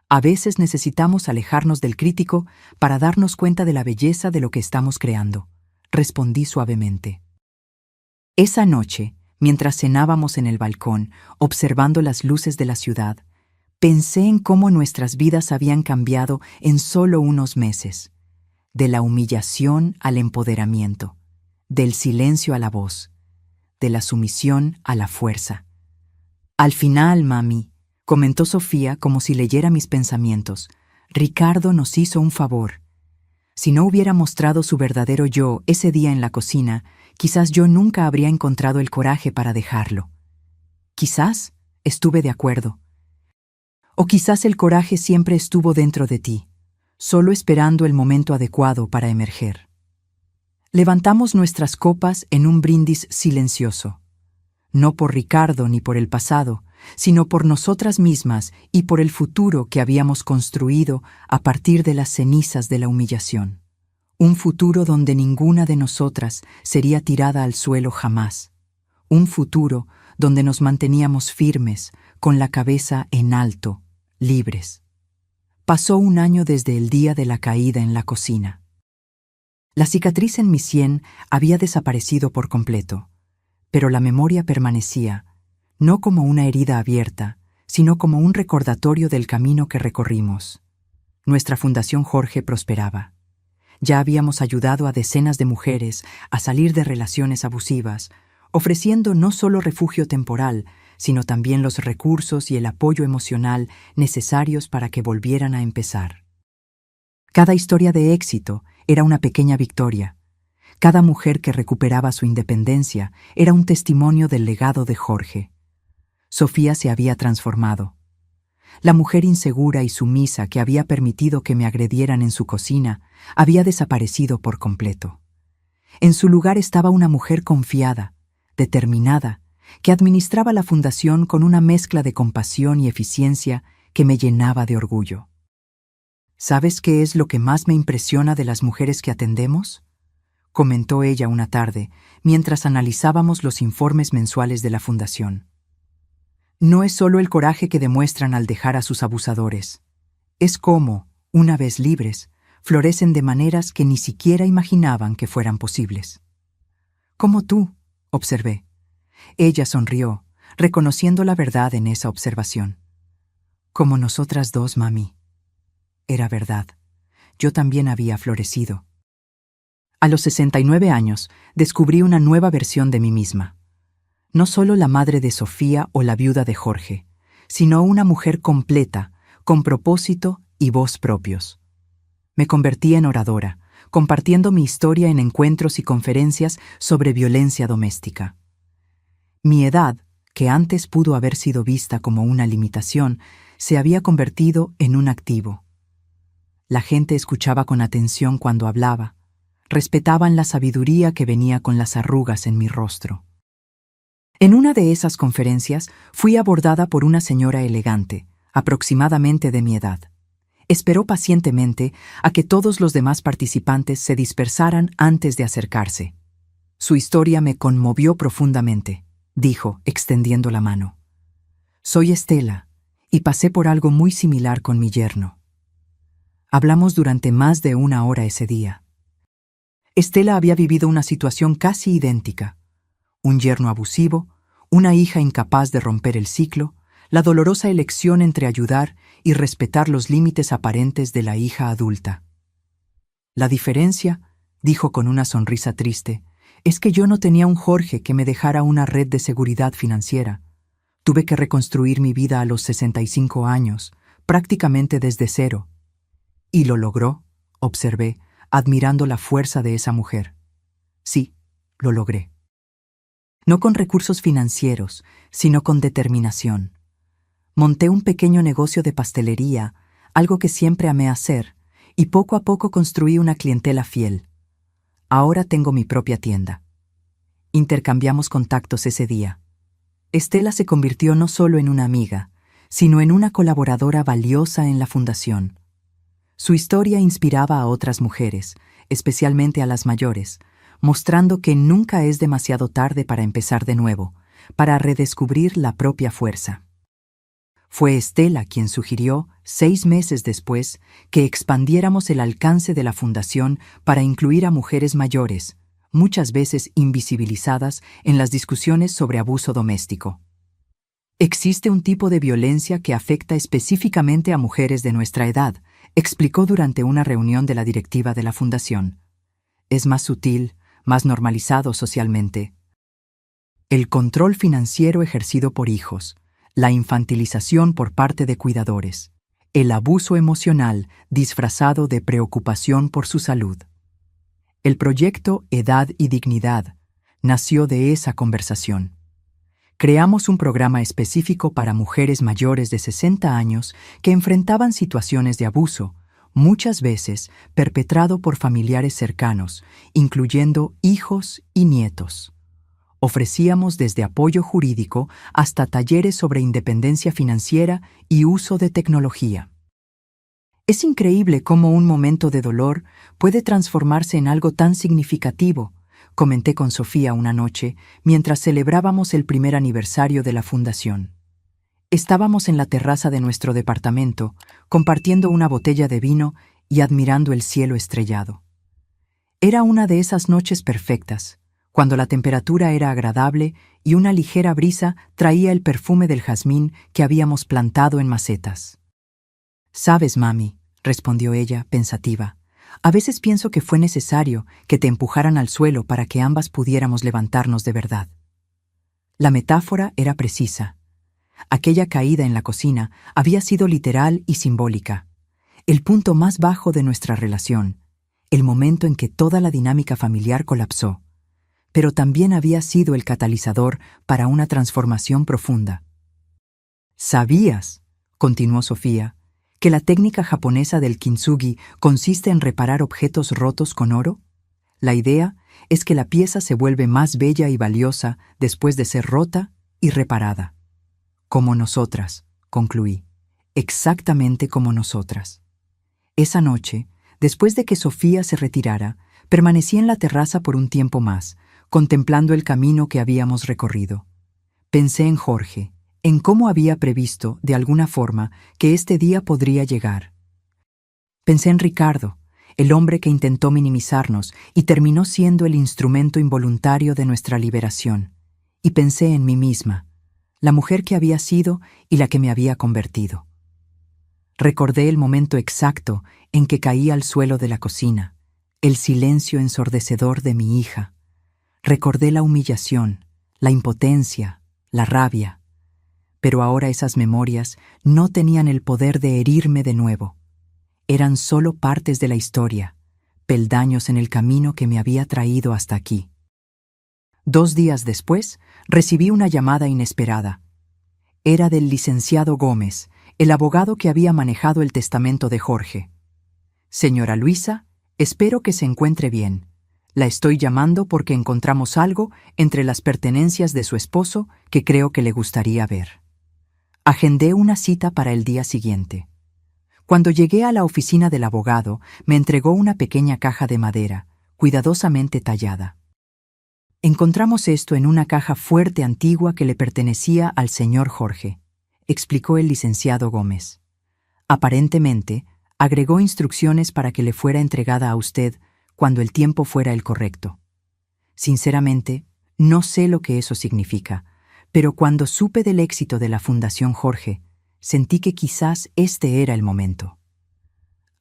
A veces necesitamos alejarnos del crítico para darnos cuenta de la belleza de lo que estamos creando, respondí suavemente. Esa noche, mientras cenábamos en el balcón, observando las luces de la ciudad, pensé en cómo nuestras vidas habían cambiado en solo unos meses, de la humillación al empoderamiento, del silencio a la voz, de la sumisión a la fuerza. Al final, mami, comentó Sofía como si leyera mis pensamientos, Ricardo nos hizo un favor. Si no hubiera mostrado su verdadero yo ese día en la cocina, quizás yo nunca habría encontrado el coraje para dejarlo. Quizás estuve de acuerdo. O quizás el coraje siempre estuvo dentro de ti, solo esperando el momento adecuado para emerger. Levantamos nuestras copas en un brindis silencioso, no por Ricardo ni por el pasado, sino por nosotras mismas y por el futuro que habíamos construido a partir de las cenizas de la humillación. Un futuro donde ninguna de nosotras sería tirada al suelo jamás. Un futuro donde nos manteníamos firmes, con la cabeza en alto, libres. Pasó un año desde el día de la caída en la cocina. La cicatriz en mi sien había desaparecido por completo, pero la memoria permanecía, no como una herida abierta, sino como un recordatorio del camino que recorrimos. Nuestra Fundación Jorge prosperaba. Ya habíamos ayudado a decenas de mujeres a salir de relaciones abusivas, ofreciendo no solo refugio temporal, sino también los recursos y el apoyo emocional necesarios para que volvieran a empezar. Cada historia de éxito era una pequeña victoria. Cada mujer que recuperaba su independencia era un testimonio del legado de Jorge. Sofía se había transformado. La mujer insegura y sumisa que había permitido que me agredieran en su cocina había desaparecido por completo. En su lugar estaba una mujer confiada, determinada, que administraba la fundación con una mezcla de compasión y eficiencia que me llenaba de orgullo. ¿Sabes qué es lo que más me impresiona de las mujeres que atendemos?, comentó ella una tarde, mientras analizábamos los informes mensuales de la fundación. No es solo el coraje que demuestran al dejar a sus abusadores. Es cómo, una vez libres, florecen de maneras que ni siquiera imaginaban que fueran posibles. Como tú, observé. Ella sonrió, reconociendo la verdad en esa observación. Como nosotras dos, mami. Era verdad. Yo también había florecido. A los 69 años, descubrí una nueva versión de mí misma. No solo la madre de Sofía o la viuda de Jorge, sino una mujer completa, con propósito y voz propios. Me convertí en oradora, compartiendo mi historia en encuentros y conferencias sobre violencia doméstica. Mi edad, que antes pudo haber sido vista como una limitación, se había convertido en un activo. La gente escuchaba con atención cuando hablaba, respetaban la sabiduría que venía con las arrugas en mi rostro. En una de esas conferencias fui abordada por una señora elegante, aproximadamente de mi edad. Esperó pacientemente a que todos los demás participantes se dispersaran antes de acercarse. Su historia me conmovió profundamente, dijo, extendiendo la mano. Soy Estela, y pasé por algo muy similar con mi yerno. Hablamos durante más de 1 hora ese día. Estela había vivido una situación casi idéntica. Un yerno abusivo, una hija incapaz de romper el ciclo, la dolorosa elección entre ayudar y respetar los límites aparentes de la hija adulta. La diferencia, dijo con una sonrisa triste, es que yo no tenía un Jorge que me dejara una red de seguridad financiera. Tuve que reconstruir mi vida a los 65 años, prácticamente desde cero. Y lo logró, observé, admirando la fuerza de esa mujer. Sí, lo logré. No con recursos financieros, sino con determinación. Monté un pequeño negocio de pastelería, algo que siempre amé hacer, y poco a poco construí una clientela fiel. Ahora tengo mi propia tienda. Intercambiamos contactos ese día. Estela se convirtió no solo en una amiga, sino en una colaboradora valiosa en la fundación. Su historia inspiraba a otras mujeres, especialmente a las mayores, mostrando que nunca es demasiado tarde para empezar de nuevo, para redescubrir la propia fuerza. Fue Estela quien sugirió, 6 meses después, que expandiéramos el alcance de la fundación para incluir a mujeres mayores, muchas veces invisibilizadas en las discusiones sobre abuso doméstico. Existe un tipo de violencia que afecta específicamente a mujeres de nuestra edad, explicó durante una reunión de la directiva de la fundación. Es más sutil, más normalizado socialmente. El control financiero ejercido por hijos, la infantilización por parte de cuidadores, el abuso emocional disfrazado de preocupación por su salud. El proyecto Edad y Dignidad nació de esa conversación. Creamos un programa específico para mujeres mayores de 60 años que enfrentaban situaciones de abuso, muchas veces perpetrado por familiares cercanos, incluyendo hijos y nietos. Ofrecíamos desde apoyo jurídico hasta talleres sobre independencia financiera y uso de tecnología. Es increíble cómo un momento de dolor puede transformarse en algo tan significativo, comenté con Sofía una noche mientras celebrábamos el primer aniversario de la fundación. Estábamos en la terraza de nuestro departamento, compartiendo una botella de vino y admirando el cielo estrellado. Era una de esas noches perfectas, cuando la temperatura era agradable y una ligera brisa traía el perfume del jazmín que habíamos plantado en macetas. «Sabes, mami», respondió ella, pensativa, «a veces pienso que fue necesario que te empujaran al suelo para que ambas pudiéramos levantarnos de verdad». La metáfora era precisa. Aquella caída en la cocina había sido literal y simbólica. El punto más bajo de nuestra relación, el momento en que toda la dinámica familiar colapsó, pero también había sido el catalizador para una transformación profunda. «¿Sabías?», continuó Sofía, «que la técnica japonesa del kintsugi consiste en reparar objetos rotos con oro? La idea es que la pieza se vuelve más bella y valiosa después de ser rota y reparada. Como nosotras», concluí, «exactamente como nosotras». Esa noche, después de que Sofía se retirara, permanecí en la terraza por un tiempo más, contemplando el camino que habíamos recorrido. Pensé en Jorge, en cómo había previsto, de alguna forma, que este día podría llegar. Pensé en Ricardo, el hombre que intentó minimizarnos y terminó siendo el instrumento involuntario de nuestra liberación. Y pensé en mí misma, la mujer que había sido y la que me había convertido. Recordé el momento exacto en que caí al suelo de la cocina, el silencio ensordecedor de mi hija. Recordé la humillación, la impotencia, la rabia. Pero ahora esas memorias no tenían el poder de herirme de nuevo. Eran solo partes de la historia, peldaños en el camino que me había traído hasta aquí. 2 días después, recibí una llamada inesperada. Era del licenciado Gómez, el abogado que había manejado el testamento de Jorge. «Señora Luisa, espero que se encuentre bien. La estoy llamando porque encontramos algo entre las pertenencias de su esposo que creo que le gustaría ver». Agendé una cita para el día siguiente. Cuando llegué a la oficina del abogado, me entregó una pequeña caja de madera, cuidadosamente tallada. «Encontramos esto en una caja fuerte antigua que le pertenecía al señor Jorge», explicó el licenciado Gómez. «Aparentemente, agregó instrucciones para que le fuera entregada a usted cuando el tiempo fuera el correcto. Sinceramente, no sé lo que eso significa, pero cuando supe del éxito de la Fundación Jorge, sentí que quizás este era el momento».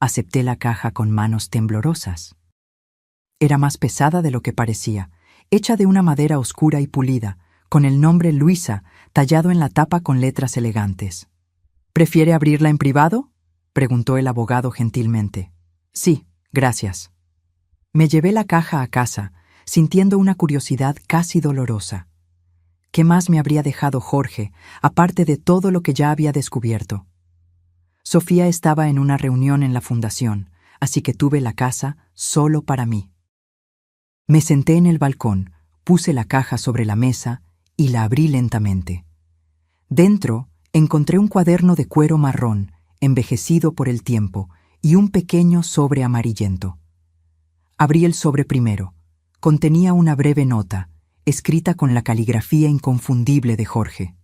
Acepté la caja con manos temblorosas. Era más pesada de lo que parecía, hecha de una madera oscura y pulida, con el nombre Luisa tallado en la tapa con letras elegantes. «¿Prefiere abrirla en privado?», preguntó el abogado gentilmente. «Sí, gracias». Me llevé la caja a casa, sintiendo una curiosidad casi dolorosa. ¿Qué más me habría dejado Jorge, aparte de todo lo que ya había descubierto? Sofía estaba en una reunión en la fundación, así que tuve la casa solo para mí. Me senté en el balcón, puse la caja sobre la mesa y la abrí lentamente. Dentro encontré un cuaderno de cuero marrón, envejecido por el tiempo, y un pequeño sobre amarillento. Abrí el sobre primero. Contenía una breve nota, escrita con la caligrafía inconfundible de Jorge.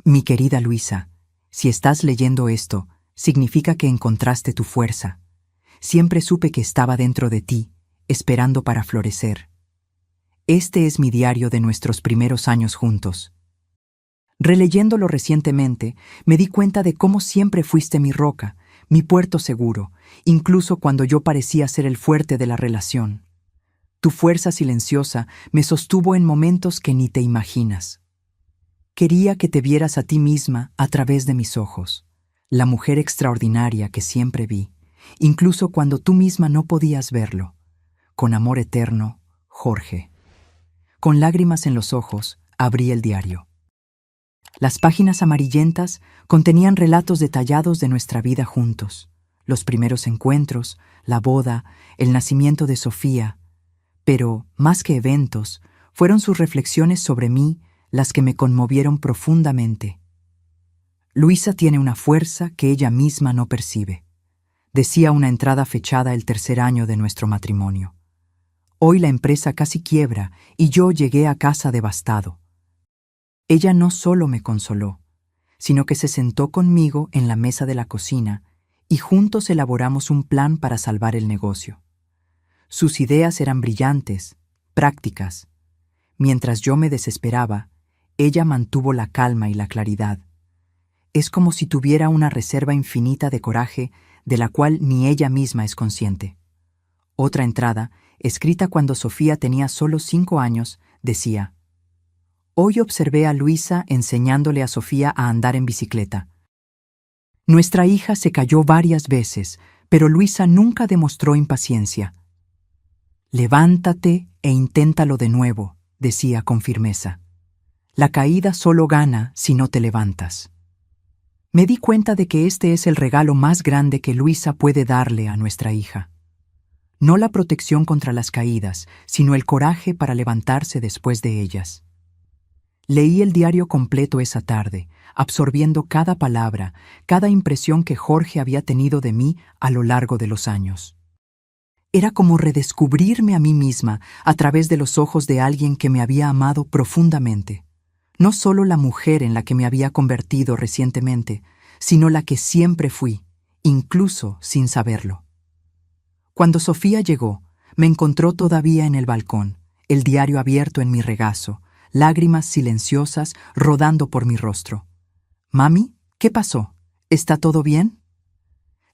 Mi querida Luisa, si estás leyendo esto, significa que encontraste tu fuerza. Siempre supe que estaba dentro de ti, esperando para florecer. Este es mi diario de nuestros primeros años juntos. Releyéndolo recientemente, me di cuenta de cómo siempre fuiste mi roca, mi puerto seguro, incluso cuando yo parecía ser el fuerte de la relación. Tu fuerza silenciosa me sostuvo en momentos que ni te imaginas. Quería que te vieras a ti misma a través de mis ojos, la mujer extraordinaria que siempre vi, incluso cuando tú misma no podías verlo. Con amor eterno, Jorge. Con lágrimas en los ojos, abrí el diario. Las páginas amarillentas contenían relatos detallados de nuestra vida juntos, los primeros encuentros, la boda, el nacimiento de Sofía, pero, más que eventos, fueron sus reflexiones sobre mí las que me conmovieron profundamente. Luisa tiene una fuerza que ella misma no percibe, decía una entrada fechada el 3er año de nuestro matrimonio. Hoy la empresa casi quiebra y yo llegué a casa devastado. Ella no solo me consoló, sino que se sentó conmigo en la mesa de la cocina y juntos elaboramos un plan para salvar el negocio. Sus ideas eran brillantes, prácticas. Mientras yo me desesperaba, ella mantuvo la calma y la claridad. Es como si tuviera una reserva infinita de coraje de la cual ni ella misma es consciente. Otra entrada, escrita cuando Sofía tenía solo 5 años, decía: Hoy observé a Luisa enseñándole a Sofía a andar en bicicleta. Nuestra hija se cayó varias veces, pero Luisa nunca demostró impaciencia. Levántate e inténtalo de nuevo, decía con firmeza. La caída solo gana si no te levantas. Me di cuenta de que este es el regalo más grande que Luisa puede darle a nuestra hija. No la protección contra las caídas, sino el coraje para levantarse después de ellas. Leí el diario completo esa tarde, absorbiendo cada palabra, cada impresión que Jorge había tenido de mí a lo largo de los años. Era como redescubrirme a mí misma a través de los ojos de alguien que me había amado profundamente. No solo la mujer en la que me había convertido recientemente, sino la que siempre fui, incluso sin saberlo. Cuando Sofía llegó, me encontró todavía en el balcón, el diario abierto en mi regazo, lágrimas silenciosas rodando por mi rostro. «Mami, ¿qué pasó? ¿Está todo bien?»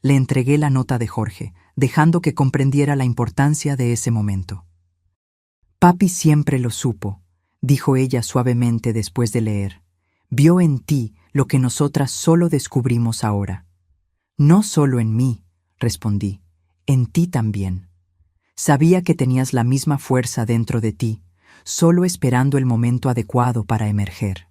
Le entregué la nota de Jorge, dejando que comprendiera la importancia de ese momento. «Papi siempre lo supo», dijo ella suavemente después de leer. «Vio en ti lo que nosotras solo descubrimos ahora». «No solo en mí», respondí, «en ti también. Sabía que tenías la misma fuerza dentro de ti, solo esperando el momento adecuado para emerger».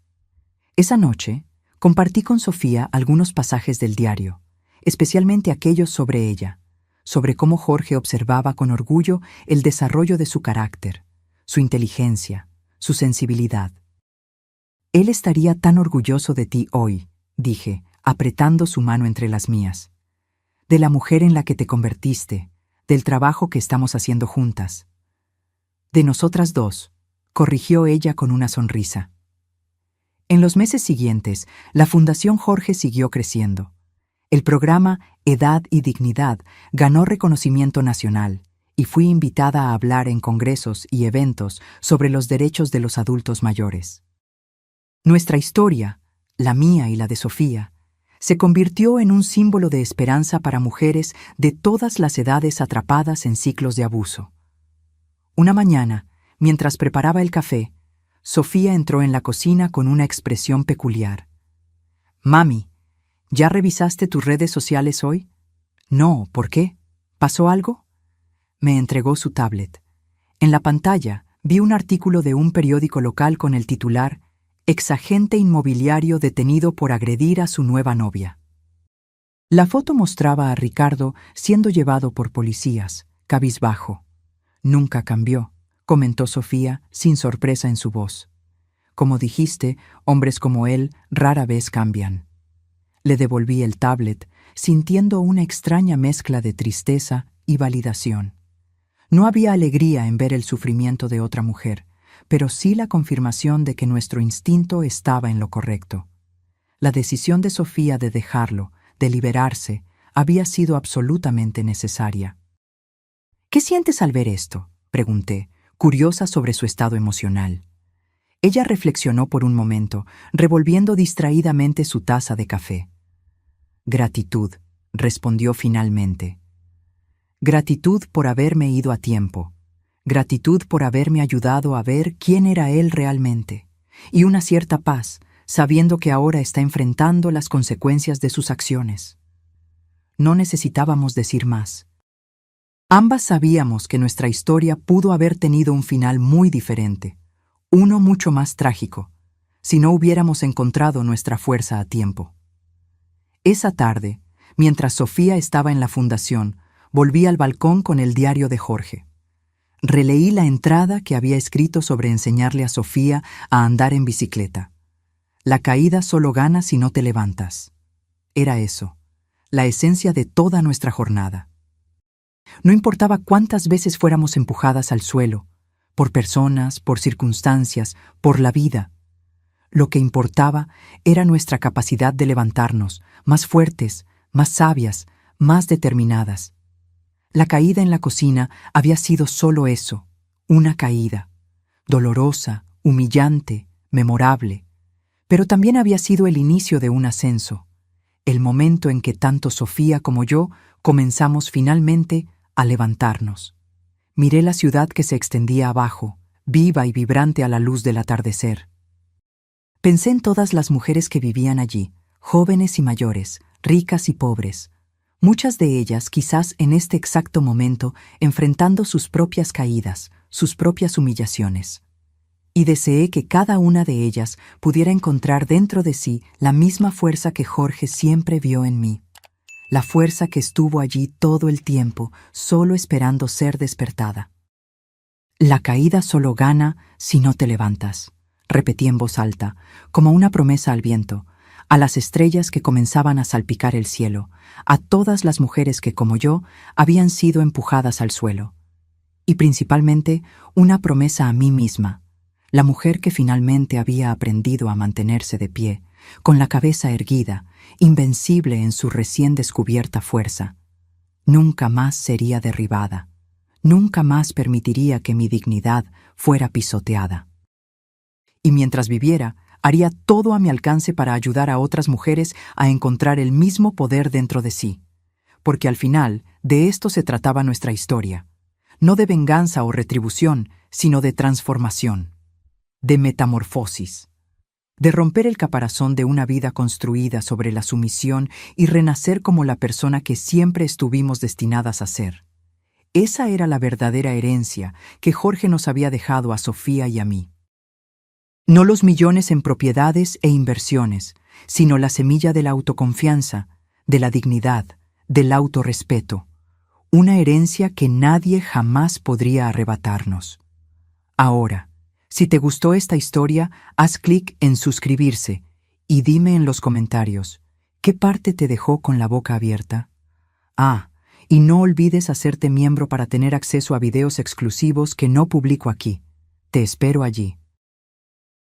Esa noche, compartí con Sofía algunos pasajes del diario, especialmente aquellos sobre ella, sobre cómo Jorge observaba con orgullo el desarrollo de su carácter, su inteligencia, su sensibilidad. «Él estaría tan orgulloso de ti hoy», dije, apretando su mano entre las mías, «de la mujer en la que te convertiste, del trabajo que estamos haciendo juntas». «De nosotras dos», corrigió ella con una sonrisa. En los meses siguientes, la Fundación Jorge siguió creciendo. El programa Edad y Dignidad ganó reconocimiento nacional y fui invitada a hablar en congresos y eventos sobre los derechos de los adultos mayores. Nuestra historia, la mía y la de Sofía, se convirtió en un símbolo de esperanza para mujeres de todas las edades atrapadas en ciclos de abuso. Una mañana, mientras preparaba el café, Sofía entró en la cocina con una expresión peculiar. «Mami, ¿ya revisaste tus redes sociales hoy?» «No, ¿por qué? ¿Pasó algo?» Me entregó su tablet. En la pantalla vi un artículo de un periódico local con el titular «Exagente inmobiliario detenido por agredir a su nueva novia». La foto mostraba a Ricardo siendo llevado por policías, cabizbajo. «Nunca cambió», comentó Sofía sin sorpresa en su voz. «Como dijiste, hombres como él rara vez cambian». Le devolví el tablet, sintiendo una extraña mezcla de tristeza y validación. No había alegría en ver el sufrimiento de otra mujer, pero sí la confirmación de que nuestro instinto estaba en lo correcto. La decisión de Sofía de dejarlo, de liberarse, había sido absolutamente necesaria. ¿Qué sientes al ver esto?, pregunté, curiosa sobre su estado emocional. Ella reflexionó por un momento, revolviendo distraídamente su taza de café. Gratitud, respondió finalmente. Gratitud por haberme ido a tiempo. Gratitud por haberme ayudado a ver quién era él realmente. Y una cierta paz, sabiendo que ahora está enfrentando las consecuencias de sus acciones. No necesitábamos decir más. Ambas sabíamos que nuestra historia pudo haber tenido un final muy diferente, uno mucho más trágico, si no hubiéramos encontrado nuestra fuerza a tiempo. Esa tarde, mientras Sofía estaba en la fundación, volví al balcón con el diario de Jorge. Releí la entrada que había escrito sobre enseñarle a Sofía a andar en bicicleta. La caída solo gana si no te levantas. Era eso, la esencia de toda nuestra jornada. No importaba cuántas veces fuéramos empujadas al suelo, por personas, por circunstancias, por la vida. Lo que importaba era nuestra capacidad de levantarnos, más fuertes, más sabias, más determinadas. La caída en la cocina había sido solo eso, una caída, dolorosa, humillante, memorable, pero también había sido el inicio de un ascenso, el momento en que tanto Sofía como yo comenzamos finalmente a levantarnos. Miré la ciudad que se extendía abajo, viva y vibrante a la luz del atardecer. Pensé en todas las mujeres que vivían allí, jóvenes y mayores, ricas y pobres, muchas de ellas quizás en este exacto momento enfrentando sus propias caídas, sus propias humillaciones. Y deseé que cada una de ellas pudiera encontrar dentro de sí la misma fuerza que Jorge siempre vio en mí. La fuerza que estuvo allí todo el tiempo, solo esperando ser despertada. La caída solo gana si no te levantas, repetí en voz alta, como una promesa al viento, a las estrellas que comenzaban a salpicar el cielo, a todas las mujeres que, como yo, habían sido empujadas al suelo. Y principalmente una promesa a mí misma, la mujer que finalmente había aprendido a mantenerse de pie, con la cabeza erguida, invencible en su recién descubierta fuerza. Nunca más sería derribada. Nunca más permitiría que mi dignidad fuera pisoteada. Y mientras viviera, haría todo a mi alcance para ayudar a otras mujeres a encontrar el mismo poder dentro de sí. Porque al final, de esto se trataba nuestra historia. No de venganza o retribución, sino de transformación, de metamorfosis. De romper el caparazón de una vida construida sobre la sumisión y renacer como la persona que siempre estuvimos destinadas a ser. Esa era la verdadera herencia que Jorge nos había dejado a Sofía y a mí. No los millones en propiedades e inversiones, sino la semilla de la autoconfianza, de la dignidad, del autorrespeto. Una herencia que nadie jamás podría arrebatarnos. Ahora, si te gustó esta historia, haz clic en suscribirse y dime en los comentarios, ¿qué parte te dejó con la boca abierta? Y no olvides hacerte miembro para tener acceso a videos exclusivos que no publico aquí. Te espero allí.